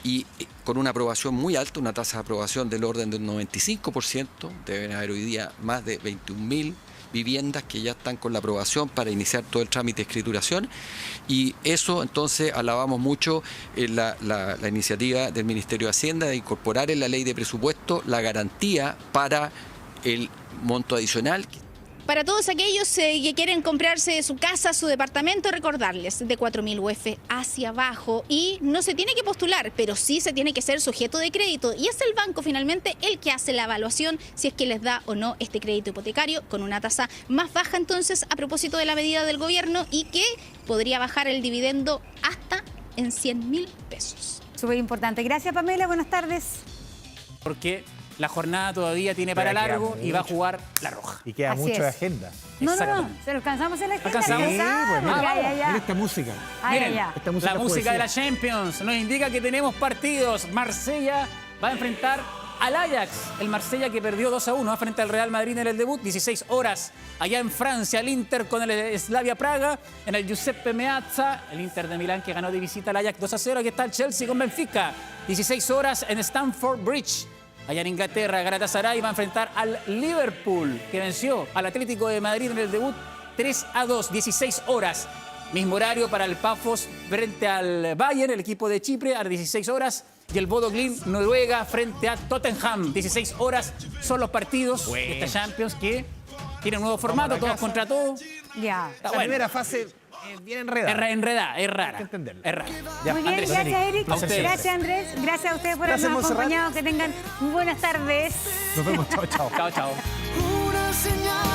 H: y con una aprobación muy alta, una tasa de aprobación del orden del 95%, deben haber hoy día más de 21.000 viviendas que ya están con la aprobación para iniciar todo el trámite de escrituración y eso entonces alabamos mucho la iniciativa del Ministerio de Hacienda de incorporar en la ley de presupuesto la garantía para el monto adicional.
E: Para todos aquellos que quieren comprarse su casa, su departamento, recordarles de 4.000 UF hacia abajo y no se tiene que postular, pero sí se tiene que ser sujeto de crédito y es el banco finalmente el que hace la evaluación si es que les da o no este crédito hipotecario con una tasa más baja entonces a propósito de la medida del gobierno y que podría bajar el dividendo hasta en 100.000 pesos.
A: Súper importante. Gracias, Pamela. Buenas tardes.
I: Porque la jornada todavía tiene para largo y va a jugar la Roja.
B: Y queda
A: Así
B: mucho
A: es.
B: de agenda.
A: No, ¿se lo alcanzamos en la agenda?
I: ¿Alcanzamos?
B: Sí, pues, mira,
A: ya.
B: mira esta música.
I: Miren,
B: Esta música
I: la
B: es
I: música de
B: poesía.
I: la Champions nos indica que tenemos partidos. Marsella va a enfrentar al Ajax. El Marsella que perdió 2-1 frente al Real Madrid en el debut. 16 horas allá en Francia. El Inter con el Slavia Praga. En el Giuseppe Meazza. El Inter de Milán que ganó de visita al Ajax 2-0. Aquí está el Chelsea con Benfica. 16 horas en Stamford Bridge. Allá en Inglaterra, Galatasaray va a enfrentar al Liverpool, que venció al Atlético de Madrid en el debut 3-2, 16 horas. Mismo horario para el Pafos frente al Bayern, el equipo de Chipre, a las 16 horas. Y el Bodo Glimt, Noruega, frente a Tottenham. 16 horas son los partidos de esta Champions que tiene un nuevo formato, todos contra todos.
A: Ya.
B: La primera fase bien enredada.
I: Enredada, es rara.
B: Hay que entenderla.
I: Es rara.
A: Muy bien,
I: Andrés.
A: gracias, Eric.
I: A ustedes.
A: Gracias, Andrés. Gracias a ustedes por
B: Gracias,
A: habernos
B: Montserrat.
A: acompañado. Que tengan muy buenas tardes.
B: Nos vemos. Chao, chao.
I: Chao, chao.
J: Una señal.